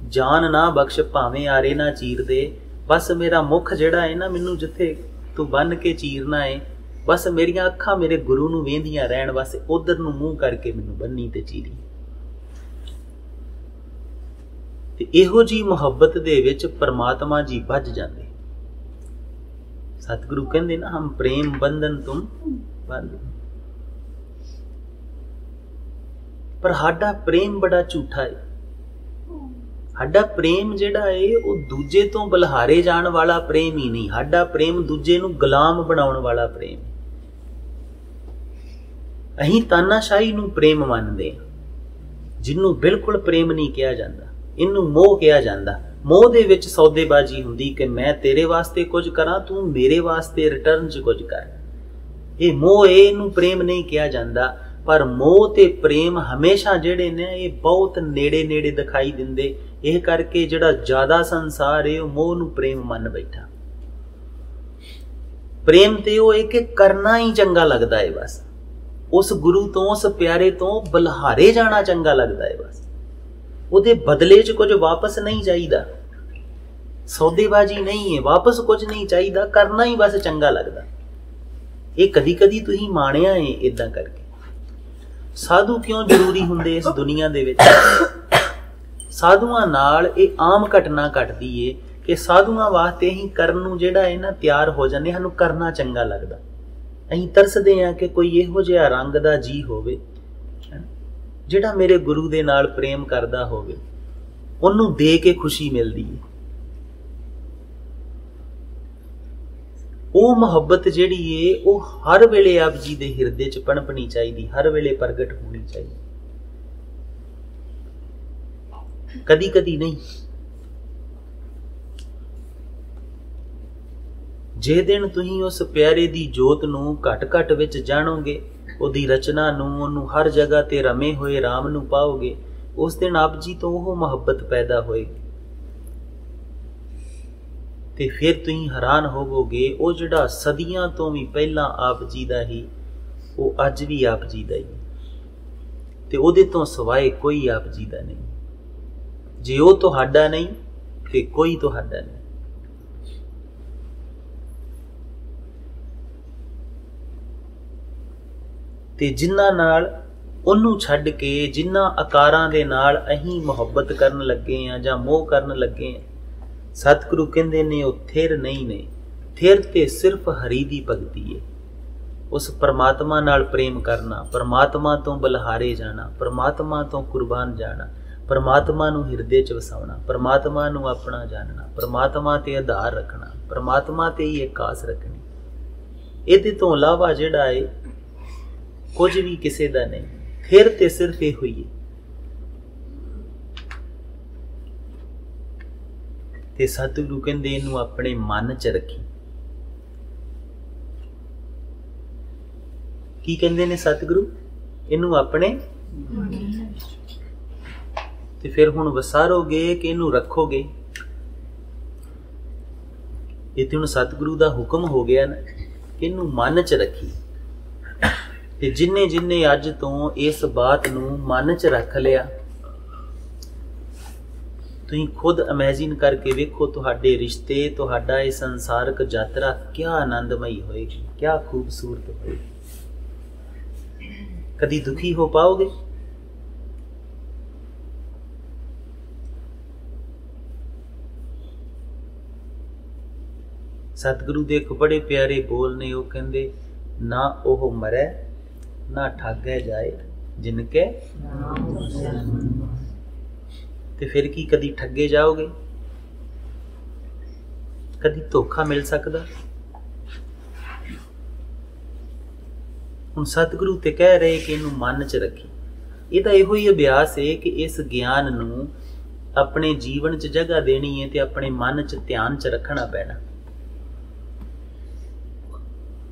ਜਾਨ ਨਾ ਬਖਸ਼ ਭਾਵੇਂ ਆਰੇ ਨਾ ਚੀਰ ਦੇ, ਬਸ ਮੇਰਾ ਮੁਖ ਜਿਹੜਾ ਹੈ ਨਾ, ਮੈਨੂੰ ਜਿੱਥੇ ਤੂੰ ਬੰਨ ਕੇ ਚੀਰਨਾ ਏ, ਬਸ ਮੇਰੀਆਂ ਅੱਖਾਂ ਮੇਰੇ ਗੁਰੂ ਨੂੰ ਵੇਂਦੀਆਂ ਰਹਿਣ, ਬਸ ਉਧਰ ਨੂੰ ਮੂੰਹ ਕਰਕੇ ਮੈਨੂੰ ਬੰਨੀ ਤੇ ਚੀਰੀ। ਤੇ ਇਹੋ ਜੀ ਮੁਹੱਬਤ ਦੇ ਵਿੱਚ ਪਰਮਾਤਮਾ ਜੀ ਵੱਜ ਜਾਂਦੇ। ਸਤਿਗੁਰੂ ਕਹਿੰਦੇ ਨਾ, ਹਮ ਪ੍ਰੇਮ ਬੰਧਨ ਤੁਮ ਬੰਧ। ਪਰ ਸਾਡਾ ਪ੍ਰੇਮ ਬੜਾ ਝੂਠਾ ਹੈ। ਸਾਡਾ ਪ੍ਰੇਮ ਜਿਹੜਾ ਹੈ ਉਹ ਦੂਜੇ ਤੋਂ ਬਲਿਹਾਰੇ ਜਾਣ ਵਾਲਾ ਪ੍ਰੇਮ ਹੀ ਨਹੀਂ, ਸਾਡਾ ਪ੍ਰੇਮ ਦੂਜੇ ਨੂੰ ਗੁਲਾਮ ਬਣਾਉਣ ਵਾਲਾ ਪ੍ਰੇਮ। ਅਸੀਂ ਤਾਨਾਸ਼ਾਹੀ ਨੂੰ ਪ੍ਰੇਮ ਮੰਨਦੇ ਹਾਂ, ਜਿਹਨੂੰ ਬਿਲਕੁਲ ਪ੍ਰੇਮ ਨਹੀਂ ਕਿਹਾ ਜਾਂਦਾ, ਇਹਨੂੰ ਮੋਹ ਕਿਹਾ ਜਾਂਦਾ। ਮੋਹ ਦੇ ਵਿੱਚ ਸੌਦੇਬਾਜ਼ੀ ਹੁੰਦੀ ਕਿ ਮੈਂ ਤੇਰੇ ਵਾਸਤੇ ਕੁਝ ਕਰਾਂ, ਤੂੰ ਮੇਰੇ ਵਾਸਤੇ ਰਿਟਰਨ 'ਚ ਕੁਝ ਕਰ। ਇਹ ਮੋਹ, ਇਹਨੂੰ ਪ੍ਰੇਮ ਨਹੀਂ ਕਿਹਾ ਜਾਂਦਾ। ਪਰ ਮੋਹ ਤੇ ਪ੍ਰੇਮ ਹਮੇਸ਼ਾ ਜਿਹੜੇ ਨੇ ਇਹ ਬਹੁਤ ਨੇੜੇ ਨੇੜੇ ਦਿਖਾਈ ਦਿੰਦੇ। ਇਹ ਕਰਕੇ ਜਿਹੜਾ ਜ਼ਿਆਦਾ ਸੰਸਾਰ ਹੈ ਉਹ ਮੋਹ ਨੂੰ ਪ੍ਰੇਮ ਮੰਨ ਬੈਠਾ। ਪ੍ਰੇਮ ਤੇ ਉਹ ਹੈ ਕਿ ਕਰਨਾ ਹੀ ਚੰਗਾ ਲੱਗਦਾ ਹੈ, ਬਸ ਉਸ ਗੁਰੂ ਤੋਂ, ਉਸ ਪਿਆਰੇ ਤੋਂ ਬਲਿਹਾਰੇ ਜਾਣਾ ਚੰਗਾ ਲੱਗਦਾ ਹੈ, ਬਸ ਉਹਦੇ ਬਦਲੇ 'ਚ ਕੁਝ ਵਾਪਸ ਨਹੀਂ ਚਾਹੀਦਾ। ਸੌਦੇਬਾਜ਼ੀ ਨਹੀਂ ਹੈ, ਵਾਪਸ ਕੁਝ ਨਹੀਂ ਚਾਹੀਦਾ, ਕਰਨਾ ਹੀ ਬਸ ਚੰਗਾ ਲੱਗਦਾ। ਇਹ ਕਦੀ ਕਦੀ ਤੁਸੀਂ ਮਾਣਿਆ ਹੈ ਇਦਾਂ ਕਰਕੇ। ਸਾਧੂ ਕਿਉਂ ਜ਼ਰੂਰੀ ਹੁੰਦੇ ਇਸ ਦੁਨੀਆ ਦੇ ਵਿੱਚ? ਸਾਧੂਆਂ ਨਾਲ ਇਹ ਆਮ ਘਟਨਾ ਘਟਦੀ ਏ ਕਿ ਸਾਧੂਆਂ ਵਾਸਤੇ ਅਸੀਂ ਕਰਨ ਨੂੰ ਜਿਹੜਾ ਹੈ ਨਾ ਤਿਆਰ ਹੋ ਜਾਂਦੇ, ਸਾਨੂੰ ਕਰਨਾ ਚੰਗਾ ਲੱਗਦਾ। ਅਸੀਂ ਤਰਸਦੇ ਹਾਂ ਕਿ ਕੋਈ ਇਹੋ ਜਿਹਾ ਰੰਗ ਦਾ ਜੀ ਹੋਵੇ ਜਿਹੜਾ ਮੇਰੇ ਗੁਰੂ ਦੇ ਨਾਲ ਪ੍ਰੇਮ ਕਰਦਾ ਹੋਵੇ, ਉਹਨੂੰ ਦੇ ਕੇ ਖੁਸ਼ੀ ਮਿਲਦੀ ਹੈ। ਉਹ ਮੁਹੱਬਤ ਜਿਹੜੀ ਏ ਉਹ ਹਰ ਵੇਲੇ ਆਪ ਜੀ ਦੇ ਹਿਰਦੇ 'ਚ ਪਣਪਣੀ ਚਾਹੀਦੀ, ਹਰ ਵੇਲੇ ਪ੍ਰਗਟ ਹੋਣੀ ਚਾਹੀਦੀ, ਕਦੀ ਕਦੀ ਨਹੀਂ। ਜੇ ਦਿਨ ਤੁਸੀਂ ਉਸ ਪਿਆਰੇ ਦੀ ਜੋਤ ਨੂੰ ਘਟ ਘਟ ਵਿੱਚ ਜਾਣੋਗੇ, ਉਹਦੀ ਰਚਨਾ ਨੂੰ, ਉਹਨੂੰ ਹਰ ਜਗ੍ਹਾ ਤੇ ਰਮੇ ਹੋਏ ਰਾਮ ਨੂੰ ਪਾਓਗੇ, ਉਸ ਦਿਨ ਆਪ ਜੀ ਤੋਂ ਉਹ ਮੁਹੱਬਤ ਪੈਦਾ ਹੋਏਗੀ। ਤੇ ਫਿਰ ਤੁਸੀਂ ਹੈਰਾਨ ਹੋਵੋਗੇ, ਉਹ ਜਿਹੜਾ ਸਦੀਆਂ ਤੋਂ ਵੀ ਪਹਿਲਾਂ ਆਪ ਜੀ ਦਾ ਹੀ, ਉਹ ਅੱਜ ਵੀ ਆਪ ਜੀ ਦਾ ਹੀ, ਤੇ ਉਹਦੇ ਤੋਂ ਸਿਵਾਏ ਕੋਈ ਆਪ ਜੀ ਦਾ ਨਹੀਂ। ਜੇ ਉਹ ਤੁਹਾਡਾ ਨਹੀਂ ਤੇ ਕੋਈ ਤੁਹਾਡਾ ਨਹੀਂ। ਤੇ ਜਿਨ੍ਹਾਂ ਨਾਲ ਉਹਨੂੰ ਛੱਡ ਕੇ, ਜਿਨ੍ਹਾਂ ਆਕਾਰਾਂ ਦੇ ਨਾਲ ਅਸੀਂ ਮੁਹੱਬਤ ਕਰਨ ਲੱਗੇ ਹਾਂ ਜਾਂ ਮੋਹ ਕਰਨ ਲੱਗੇ ਹਾਂ, ਸਤਿਗੁਰੂ ਕਹਿੰਦੇ ਨੇ ਉਹ ਥਿਰ ਨਹੀਂ ਨੇ। ਥਿਰ ਤੇ ਸਿਰਫ ਹਰੀ ਦੀ ਭਗਤੀ ਹੈ। ਉਸ ਪਰਮਾਤਮਾ ਨਾਲ ਪ੍ਰੇਮ ਕਰਨਾ, ਪਰਮਾਤਮਾ ਤੋਂ ਬਲਿਹਾਰੇ ਜਾਣਾ, ਪਰਮਾਤਮਾ ਤੋਂ ਕੁਰਬਾਨ ਜਾਣਾ, ਪਰਮਾਤਮਾ ਨੂੰ ਹਿਰਦੇ 'ਚ ਵਸਾਉਣਾ, ਪਰਮਾਤਮਾ ਨੂੰ ਆਪਣਾ ਜਾਣਨਾ, ਪਰਮਾਤਮਾ ਤੇ ਆਧਾਰ ਰੱਖਣਾ, ਪਰਮਾਤਮਾ ਤੇ ਹੀ ਇੱਕ ਆਸ ਰੱਖਣੀ। ਇਹਦੇ ਤੋਂ ਇਲਾਵਾ ਜਿਹੜਾ ਹੈ ਕੁਝ ਵੀ ਕਿਸੇ ਦਾ ਨਹੀਂ। ਫਿਰ ਤੇ ਸਿਰਫ ਇਹ ਹੋਈ ਤੇ ਸਤਿਗੁਰੂ ਕਹਿੰਦੇ ਇਹਨੂੰ ਆਪਣੇ ਮਨ 'ਚ ਰੱਖੀ। ਕੀ ਕਹਿੰਦੇ ਨੇ ਸਤਿਗੁਰੂ? ਇਹਨੂੰ ਆਪਣੇ ਤੇ ਫਿਰ ਹੁਣ ਵਸਾਰੋਗੇ ਕਿ ਇਹਨੂੰ ਰੱਖੋਗੇ? ਇਹ ਤੇ ਹੁਣ ਸਤਿਗੁਰੂ ਦਾ ਹੁਕਮ ਹੋ ਗਿਆ ਨਾ ਕਿ ਇਹਨੂੰ ਮਨ 'ਚ ਰੱਖੀ। ਤੇ ਜਿੰਨੇ ਜਿੰਨੇ ਅੱਜ ਤੋਂ ਇਸ ਬਾਤ ਨੂੰ ਮਨ 'ਚ ਰੱਖ ਲਿਆ, ਤੁਸੀਂ ਖੁਦ ਇਮੈਜਿਨ ਕਰਕੇ ਵੇਖੋ ਤੁਹਾਡੇ ਰਿਸ਼ਤੇ, ਤੁਹਾਡਾ ਇਹ ਸੰਸਾਰਕ ਯਾਤਰਾ ਕਿਆ ਆਨੰਦਮਈ ਹੋਏਗੀ, ਕਿਆ ਖੂਬਸੂਰਤ ਹੋਏਗੀ। ਕਦੀ ਦੁਖੀ ਹੋ ਪਾਓਗੇ? ਸਤਿਗੁਰੂ ਦੇ ਇੱਕ ਬੜੇ ਪਿਆਰੇ ਬੋਲ ਨੇ, ਉਹ ਕਹਿੰਦੇ ਨਾ ਉਹ ਮਰੈ ਨਾ ਠਾਗੈ ਜਾਏ ਜਿਨ ਕੇ। ਤੇ ਫਿਰ ਕੀ ਕਦੀ ਠੱਗੇ ਜਾਓਗੇ? ਕਦੀ ਧੋਖਾ ਮਿਲ ਸਕਦਾ? ਹੁਣ ਸਤਿਗੁਰੂ ਤੇ ਕਹਿ ਰਹੇ ਕਿ ਇਹਨੂੰ ਮਨ 'ਚ ਰੱਖੀ। ਇਹਦਾ ਇਹੋ ਹੀ ਅਭਿਆਸ ਹੈ ਕਿ ਇਸ ਗਿਆਨ ਨੂੰ ਆਪਣੇ ਜੀਵਨ 'ਚ ਜਗ੍ਹਾ ਦੇਣੀ ਹੈ ਤੇ ਆਪਣੇ ਮਨ 'ਚ ਧਿਆਨ 'ਚ ਰੱਖਣਾ ਪੈਣਾ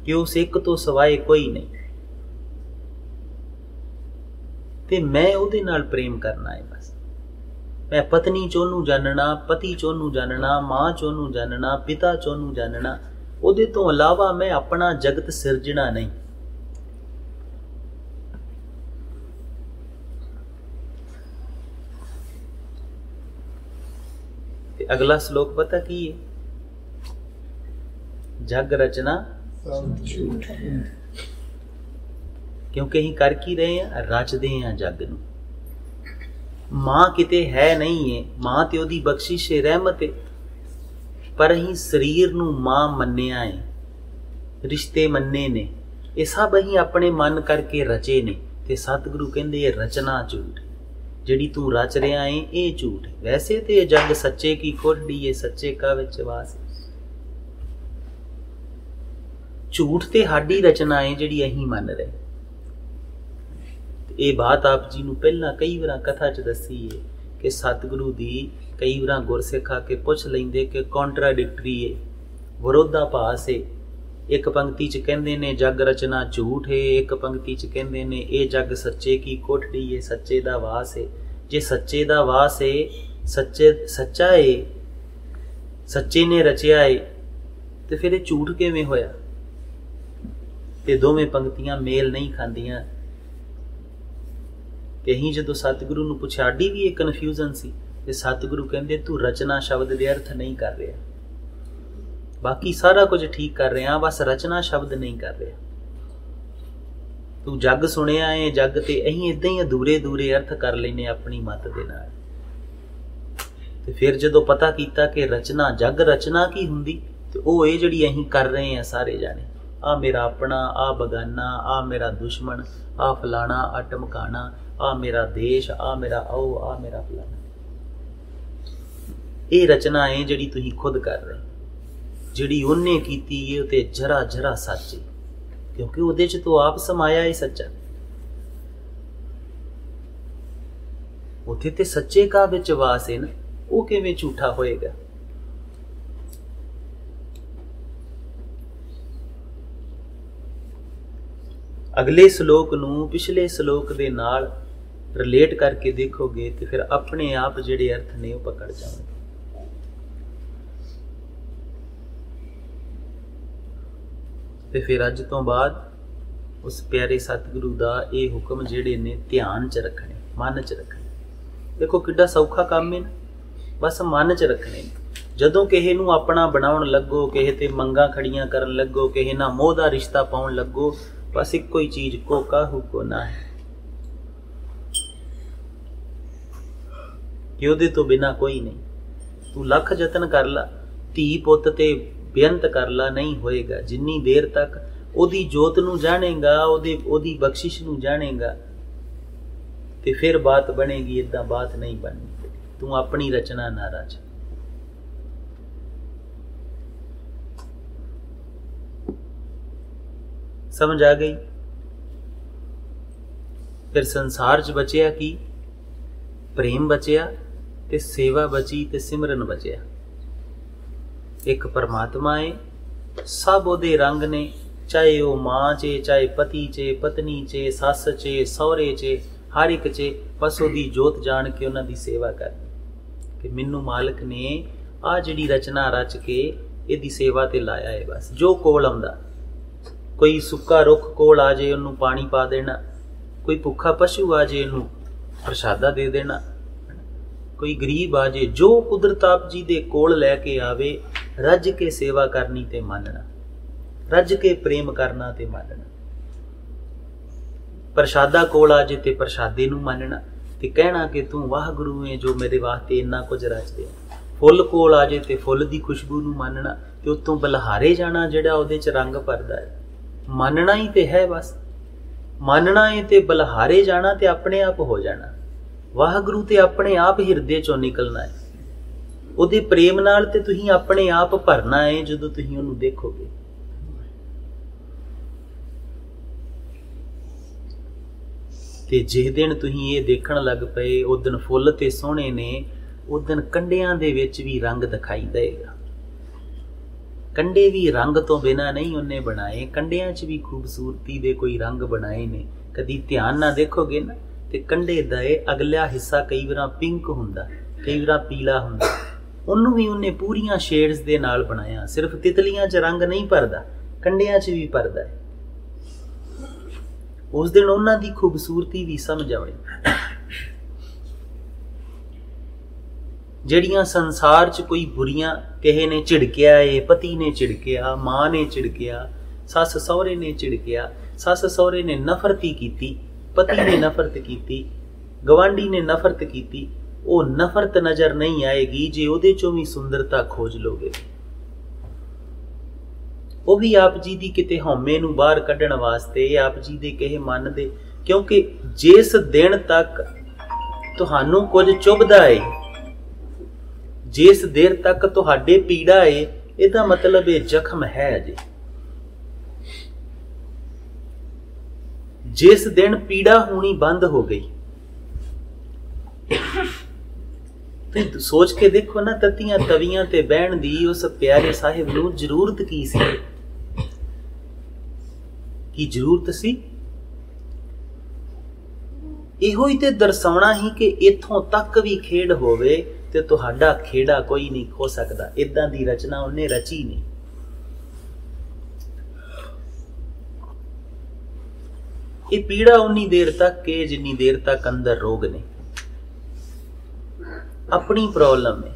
ਕਿ ਉਸ ਇੱਕ ਤੋਂ ਸਿਵਾਏ ਕੋਈ ਨਹੀਂ ਤੇ ਮੈਂ ਉਹਦੇ ਨਾਲ ਪ੍ਰੇਮ ਕਰਨਾ ਹੈ। ਬਸ ਮੈਂ ਪਤਨੀ 'ਚ ਉਹਨੂੰ ਜਾਣਨਾ, ਪਤੀ 'ਚ ਉਹਨੂੰ ਜਾਣਨਾ, ਮਾਂ 'ਚ ਉਹਨੂੰ ਜਾਣਨਾ, ਪਿਤਾ 'ਚ ਉਹਨੂੰ ਜਾਣਨਾ। ਉਹਦੇ ਤੋਂ ਇਲਾਵਾ ਮੈਂ ਆਪਣਾ ਜਗਤ ਸਿਰਜਣਾ ਨਹੀਂ। ਤੇ ਅਗਲਾ ਸ਼ਲੋਕ ਪਤਾ ਕੀ ਹੈ? ਜਗ ਰਚਨਾ ਕਿਉਂਕਿ ਅਸੀਂ ਕਰ ਕੀ ਰਹੇ ਹਾਂ? ਰਚਦੇ ਹਾਂ ਜੱਗ ਨੂੰ। ਮਾਂ ਕਿਤੇ ਹੈ ਨਹੀਂ ਹੈ, ਮਾਂ ਤੇ ਉਹਦੀ ਬਖਸ਼ਿਸ਼ ਹੈ, ਰਹਿਮਤ ਹੈ, ਪਰ ਅਸੀਂ ਸਰੀਰ ਨੂੰ ਮਾਂ ਮੰਨਿਆ ਹੈ, ਰਿਸ਼ਤੇ ਮੰਨੇ ਨੇ। ਇਹ ਸਭ ਅਸੀਂ ਆਪਣੇ ਮਨ ਕਰਕੇ ਰਚੇ ਨੇ। ਤੇ ਸਤਿਗੁਰੂ ਕਹਿੰਦੇ ਇਹ ਰਚਨਾ ਝੂਠ, ਜਿਹੜੀ ਤੂੰ ਰਚ ਰਿਹਾ ਹੈ ਇਹ ਝੂਠ ਹੈ। ਵੈਸੇ ਤੇ ਇਹ ਜੱਗ ਸੱਚੇ ਕੀ ਕੋਠੜੀ ਹੈ, ਸੱਚੇ ਕਾ ਵਿੱਚ ਵਾਸ। ਝੂਠ ਤੇ ਸਾਡੀ ਰਚਨਾ ਹੈ ਜਿਹੜੀ ਅਸੀਂ ਮੰਨ ਰਹੇ। ਇਹ ਬਾਤ ਆਪ ਜੀ ਨੂੰ ਪਹਿਲਾਂ ਕਈ ਵਾਰ ਕਥਾ 'ਚ ਦੱਸੀ ਹੈ ਕਿ ਸਤਿਗੁਰੂ ਦੀ ਕਈ ਵਾਰ ਗੁਰਸਿੱਖ ਆ ਕੇ ਪੁੱਛ ਲੈਂਦੇ ਕਿ ਕੰਟਰਾਡਿਕਟਰੀ ਹੈ, ਵਿਰੋਧਾਭਾਸ ਹੈ। ਇੱਕ ਪੰਕਤੀ 'ਚ ਕਹਿੰਦੇ ਨੇ ਜੱਗ ਰਚਨਾ ਝੂਠ ਹੈ, ਇੱਕ ਪੰਕਤੀ 'ਚ ਕਹਿੰਦੇ ਨੇ ਇਹ ਜੱਗ ਸੱਚੇ ਕੀ ਕੋਠੜੀ ਹੈ, ਸੱਚੇ ਦਾ ਵਾਸ ਹੈ। ਜੇ ਸੱਚੇ ਦਾ ਵਾਸ ਹੈ, ਸੱਚਾ ਹੈ, ਸੱਚੇ ਨੇ ਰਚਿਆ ਹੈ, ਤੇ ਫਿਰ ਇਹ ਝੂਠ ਕਿਵੇਂ ਹੋਇਆ? ਤੇ ਦੋਵੇਂ ਪੰਕਤੀਆਂ ਮੇਲ ਨਹੀਂ ਖਾਂਦੀਆਂ। ਤੇ ਅਸੀਂ ਜਦੋਂ ਸਤਿਗੁਰੂ ਨੂੰ ਪੁੱਛਿਆ, ਸਾਡੀ ਵੀ ਇਹ ਕਨਫਿਊਜ਼ਨ ਸੀ। ਤੇ ਸਤਿਗੁਰੂ ਕਹਿੰਦੇ ਤੂੰ ਰਚਨਾ ਸ਼ਬਦ ਦੇ ਅਰਥ ਨਹੀਂ ਕਰ ਰਿਹਾ, ਬਾਕੀ ਸਾਰਾ ਕੁਝ ਠੀਕ ਕਰ ਰਿਹਾ, ਬਸ ਰਚਨਾ ਸ਼ਬਦ ਨਹੀਂ ਕਰ ਰਿਹਾ। ਤੂੰ ਜੱਗ ਸੁਣਿਆ ਹੈ, ਜੱਗ ਤੇ ਅਸੀਂ ਏਦਾਂ ਹੀ ਅਧੂਰੇ ਅਧੂਰੇ ਅਰਥ ਕਰ ਲੈਨੇ ਆਪਣੀ ਮੱਤ ਦੇ ਨਾਲ। ਤੇ ਫਿਰ ਜਦੋਂ ਪਤਾ ਕੀਤਾ ਕਿ ਰਚਨਾ, ਜੱਗ ਰਚਨਾ ਕੀ ਹੁੰਦੀ, ਤੇ ਉਹ ਇਹ ਜਿਹੜੀ ਅਸੀਂ ਕਰ ਰਹੇ ਹਾਂ ਸਾਰੇ ਜਾਣੇ, ਆ ਮੇਰਾ ਆਪਣਾ, ਆ ਬਗਾਨਾ, ਆ ਮੇਰਾ ਦੁਸ਼ਮਣ, ਆ ਫਲਾਣਾ, ਆ ਟਮਕਾਣਾ, ਆ ਮੇਰਾ ਦੇਸ਼, ਆ ਮੇਰਾ ਆਓ, ਆ ਮੇਰਾ ਫਲਾਣਾ। ਇਹ ਰਚਨਾ ਹੈ ਜਿਹੜੀ ਤੁਸੀਂ ਖੁਦ ਕਰ ਰਹੇ। ਜਿਹੜੀ ਉਹਨੇ ਕੀਤੀ ਹੈ ਉਹ ਤੇ ਜਰਾ ਜਰਾ ਸੱਚ ਹੈ, ਕਿਉਂਕਿ ਉਹਦੇ 'ਚ ਤੋਂ ਆਪ ਸਮਾਇਆ ਹੈ ਸੱਚਾ। ਉੱਥੇ ਤੇ ਸੱਚੇ ਕਾ ਵਿੱਚ ਵਾਸ ਹੈ ਨਾ, ਉਹ ਕਿਵੇਂ ਝੂਠਾ ਹੋਏਗਾ? ਅਗਲੇ ਸ਼ਲੋਕ ਨੂੰ ਪਿਛਲੇ ਸ਼ਲੋਕ ਦੇ ਨਾਲ ਰਿਲੇਟ ਕਰਕੇ ਦੇਖੋਗੇ ਤੇ ਫਿਰ ਆਪਣੇ ਆਪ ਜਿਹੜੇ ਅਰਥ ਨੇ ਉਹ ਪਕੜ ਜਾਣਗੇ। ਤੇ ਫਿਰ ਅੱਜ ਤੋਂ ਬਾਅਦ ਉਸ ਪਿਆਰੇ ਸਤਿਗੁਰੂ ਦਾ ਇਹ ਹੁਕਮ ਜਿਹੜੇ ਨੇ ਧਿਆਨ 'ਚ ਰੱਖਣੇ, ਮਨ 'ਚ ਰੱਖਣੇ। ਦੇਖੋ ਕਿੱਡਾ ਸੌਖਾ ਕੰਮ ਹੈ ਨਾ, ਬਸ ਮਨ 'ਚ ਰੱਖਣੇ। ਜਦੋਂ ਕਿਸੇ ਨੂੰ ਆਪਣਾ ਬਣਾਉਣ ਲੱਗੋ, ਕਿਸੇ ਤੇ ਮੰਗਾਂ ਖੜੀਆਂ ਕਰਨ ਲੱਗੋ, ਕਿਸੇ ਨਾਲ ਮੋਹ ਦਾ ਰਿਸ਼ਤਾ ਪਾਉਣ ਲੱਗੋ, ਬਸ ਇੱਕੋ ਹੀ ਚੀਜ਼, ਕੋ ਕਾਹੂ ਕੋ ਨਾ ਹੈ, ਕਿ ਉਹਦੇ ਤੋਂ ਬਿਨਾ ਕੋਈ ਨਹੀਂ। ਤੂੰ ਲੱਖ ਯਤਨ ਕਰ ਲਾ, ਧੀ ਪੁੱਤ ਤੇ ਬੇਅੰਤ ਕਰ ਲਾ, ਨਹੀਂ ਹੋਏਗਾ। ਜਿੰਨੀ ਦੇਰ ਤੱਕ ਉਹਦੀ ਜੋਤ ਨੂੰ ਜਾਣੇਗਾ, ਉਹਦੀ ਬਖਸ਼ਿਸ਼ ਨੂੰ ਜਾਣੇਗਾ, ਤੇ ਫਿਰ ਬਾਤ ਬਣੇਗੀ। ਏਦਾਂ ਬਾਤ ਨਹੀਂ ਬਣਨੀ। ਤੂੰ ਆਪਣੀ ਰਚਨਾ ਨਾ ਰਚ। समझ आ गई? फिर संसार च बचिया की? प्रेम बचिया ते सेवा बची ते सिमरन बचिया। एक परमात्मा है, सब ओदे रंग ने, चाहे वो मां चे, चाहे पति चे, पत्नी चे, सस चे, सौरे चे, हर एक चे, बस ओदी जोत जान के उन्हां दी सेवा करनी कि मैनू मालिक ने आ जिहड़ी रचना रच के इहदी सेवा ते लाया है। बस जो कोल आउंदा, कोई सुक्का रुख कोल आ जाए उन्होंने पानी पा देना, कोई भुखा पशु आ जाए उन्होंने प्रसादा दे देना, कोई गरीब आ जाए, जो कुदरत आप जी दे कोल लैके आवे, रज के सेवा करनी ते मानना, रज के प्रेम करना ते मानना। प्रसादा कोल आ जाए ते प्रसादे नूं मानना ते कहना कि तू वाहगुरू है जो मेरे वास्ते इन्ना कुछ रच दे। फुल कोल आ जाए ते फुल दी खुशबू नूं मानना ते उत्तों बलहारे जाना जिहड़ा उहदे च रंग भरदा है। मानना ही ते है, बस मानना है ते बलहारे जाना ते अपने आप हो जाना। वाहगुरू ते अपने आप हिरदे चों निकलना है, उहदे प्रेम नाल ते तुसीं अपने आप भरना है जदों तुसीं उहनूं देखोगे। ते जिस दिन तुसीं ये देखण लग पए उस दिन फुੱਲ ते सोहणे ने, उस दिन कंडियां दे विच भी रंग दिखाई देगा। कंडे भी रंग तो बिना नहीं उन्हें बनाए, कंडियां च भी खूबसूरती दे कोई रंग बनाए ने। कदी ध्यान ना देखोगे ना ते कंडे दा अगला हिस्सा कई बार पिंक हुंदा, कई बार पीला हुंदा, उन्होंने भी उन्हें पूरियां शेड्स दे नाल बनाया। सिर्फ तितलियां च रंग नहीं भरदा, कंडियां च भी भरदा है। उस दिन उन्हां दी खूबसूरती भी समझ आउणी। जड़ियां संसार च कोई बुरियां, किसी ने झिड़किया है, पति ने झिड़किया, मां ने झिड़किया, सस सौरे ने झिड़किया, सस सौरे ने नफरत ही की, पति ने नफरत की, गवांडी ने नफरत की, वो नफरत नजर नहीं आएगी जे उहदे चों भी सुंदरता खोज लोगे। वो भी आप जी दी किते हौमे नूं बाहर कढण वास्ते, आप जी दे कहे मन दे, क्योंकि जिस दिन तक तुहानू कुछ चुभदा है, जिस देर तक तुहाडे पीड़ा है, इहदा मतलब ये जख्म है अजे। जिस दिन पीड़ा होनी बंद हो गई, तो सोच के देखो ना, तत्तियां तवियां ते बहन दी उस प्यारे साहिब नूं जरूरत की सी? की जरूरत सी? इहो ही ते दर्शाउणा ही कि इथों तक भी खेड होवे ते तुहाडा खेड़ा कोई नहीं खो सकदा। इदां दी रचना उन्हें रची नहीं। ये पीड़ा उन्नी देर तक के जिन्नी देर तक अंदर रोग ने, अपनी प्रॉब्लम है।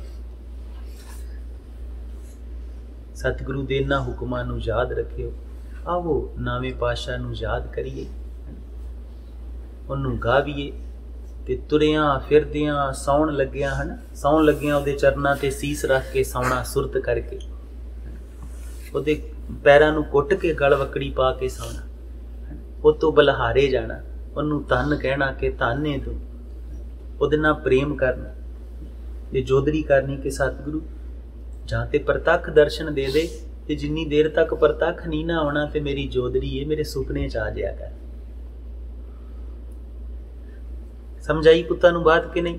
सतगुरु दे इन्हां हुक्मां नूं याद रखियो। आओ नावे पातशाह नूं याद करिए, उन्नूं गावीए ते तुरियां फिरदियां सौण लग्गियां हन, सौण लग्गियां उहदे चरनां ते सीस रख के सौणा सुरत करके, उहदे पैरां नूं कुट के गल वकड़ी पा के सौणा, उतों बलहारे जाना, उन्नूं धन कहना कि धन है तू, उहदे नाल प्रेम करना, ते जोदरी करनी कि सतगुरु जां ते प्रतख दर्शन दे दे, ते जिन्नी देर तक प्रतख नहीं ना आना ते मेरी जोदरी है मेरे सुपने च आ जाया कर। समझाई पुत्ता नूं बात कि नहीं?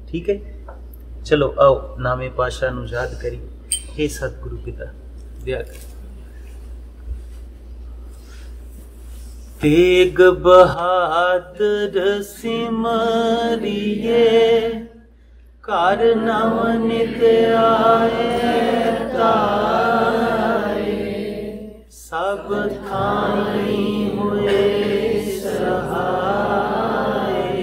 ठीक है, चलो आओ नामे पातशाह नूं याद करिए। हे सतगुरु पिता दया कर। तेग बहादुर सिमरिए, कर नव नित आए तारे, सब थाई हुए सहाय,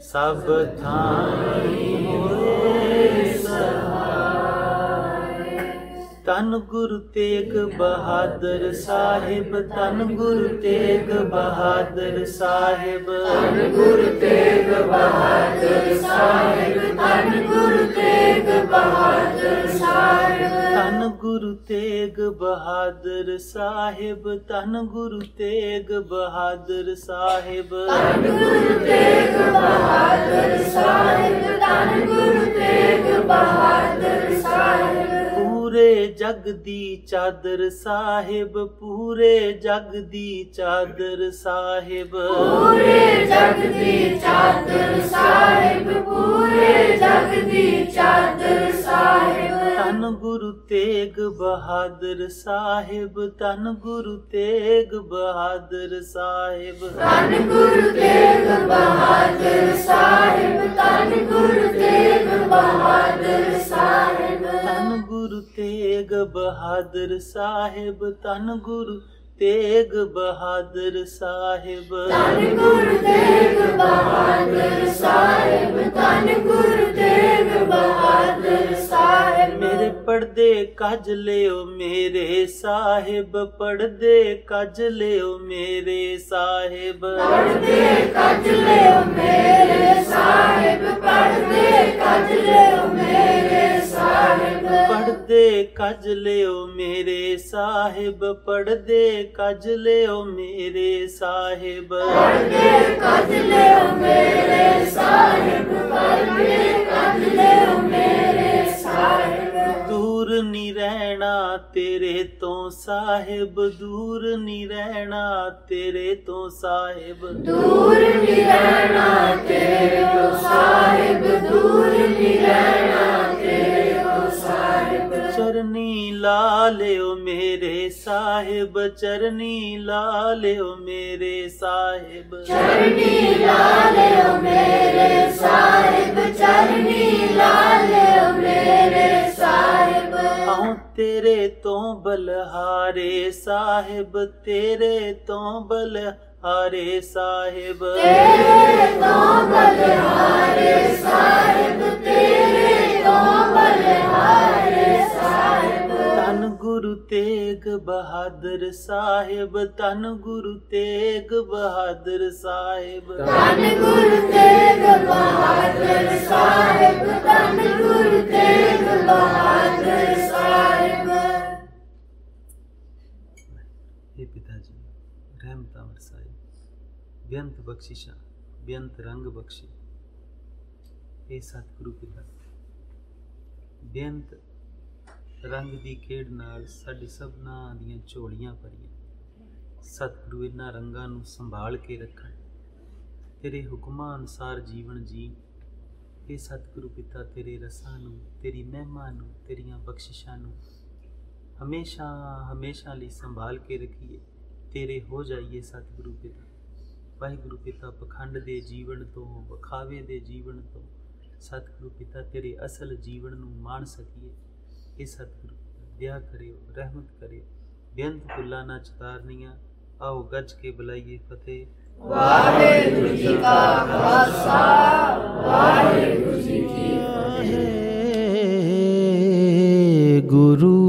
सब थाई हुए सहाय। तन गुरु तेग बहादुर साहिब, तन गुरु तेग बहादुर साहिब, तन गुरु तेग बहादुर साहिब, तन गुरु तेग बहादुर साहिब, तन गुरु तेग बहादुर साहिब, तन गुरु तेग बहादुर साहिब, तन गुरु तेग बहादुर साहिब, तन गुरु तेग बहादुर साहिब। पूरे पूरे जग दी चादर साहिब, पूरे जग दी चादर साहिब,
पूरे जग दी चादर साहिब, पूरे जग दी चादर साहिब।
धन गुरु तेग बहादुर साहिब, धन गुरु तेग बहादुर साहिब,
धन गुरु तेग बहादुर साहिब, धन गुरु तेग बहादुर साहिब।
धन गुरु तेग बहादुर साहिब, धन गुरु तेग बहादुर साहिब,
धन गुरु तेग बहादुर साहिब, धन गुरु तेग बहादुर साहिब।
मेरे पर्दे कज लियो मेरे साहिब, पर्दे कज लियो मेरे साहिब,
पर्दे कज लियो मेरे साहिब, पर्दे कज लियो मेरे साहिब।
पर्दे कज लियो मेरे साहिब, पर्दे कज लियो मेरे साहिब,
पर्दे कज लियो मेरे साहिब, पर्दे कज लियो मेरे साहिब।
दूर नी रहना तेरे तो साहिब, दूर नी रहना तेरे तो साहिब,
दूर नी रहना तेरे तो साहिब, दूर नी रहना तेरे तो साहिब।
चरनी ला लियो मेरे साहिब, चरनी ला लियो मेरे साहिब,
चरनी ला लियो मेरे साहिब, चरनी ला लियो मेरे साहिब।
आऊं तेरे तो बलहारे साहिब, तेरे तो बलहारे साहिब,
तेरे तो बलहारे साहिब, तेरे तो बलहारे साहिब।
धन गुरु तेग बहादुर साहिब, धन गुरु तेग बहादुर साहिब,
धन गुरु तेग बहादुर साहिब, धन गुरु तेग बहादुर साहिब।
हे पिताजी रहमतां वरसाए, बेअंत बख्शिशां, बेअंत रंग बख्शे। हे सतਿਗੁਰੂ पिता, बेअंत रंग दी खेड़ नाल साडी सबना ਦੀਆਂ ਝੋਲੀਆਂ ਭਰੀਆਂ। ਸਤਿਗੁਰੂ ਇਹਨਾਂ ਰੰਗਾਂ ਨੂੰ ਸੰਭਾਲ ਕੇ ਰੱਖਣ, ਤੇਰੇ ਹੁਕਮਾਂ ਅਨੁਸਾਰ ਜੀਵਨ ਜੀ। हे ਸਤਿਗੁਰੂ ਪਿਤਾ, ਤੇਰੇ ਰਸਾਂ ਨੂੰ, ਤੇਰੀ ਮਹਿਮਾ ਨੂੰ, ਤੇਰੀਆਂ ਬਖਸ਼ਿਸ਼ਾਂ ਨੂੰ ਹਮੇਸ਼ਾ ਹਮੇਸ਼ਾ ਲਈ ਸੰਭਾਲ ਕੇ ਰੱਖੀਏ, ਤੇਰੇ ਹੋ ਜਾਈਏ ਸਤਿਗੁਰੂ ਪਿਤਾ। ਵਾਹਿਗੁਰੂ ਪਿਤਾ, ਪਖੰਡ ਦੇ ਜੀਵਨ ਤੋਂ, ਵਿਖਾਵੇ ਦੇ ਜੀਵਨ ਤੋਂ ਸਤਿਗੁਰੂ ਪਿਤਾ ਤੇਰੇ ਅਸਲ ਜੀਵਨ ਨੂੰ ਮਾਣ ਸਕੀਏ। ਇਹ ਸਤਿਗੁਰੂ ਦਇਆ ਕਰਿਓ, ਰਹਿਮਤ ਕਰਿਓ, ਬੇਅੰਤ ਭੁੱਲਾਂ ਨਾ ਚਤਾਰਨੀਆਂ। ਆਓ ਗੱਜ ਕੇ ਬੁਲਾਈਏ ਫਤਿਹ।
ਵਾਹਿਗੁਰੂ ਜੀ ਕਾ ਖਾਲਸਾ, ਵਾਹਿਗੁਰੂ ਜੀ ਕੀ ਫਤਿਹ।
ਗੁਰੂ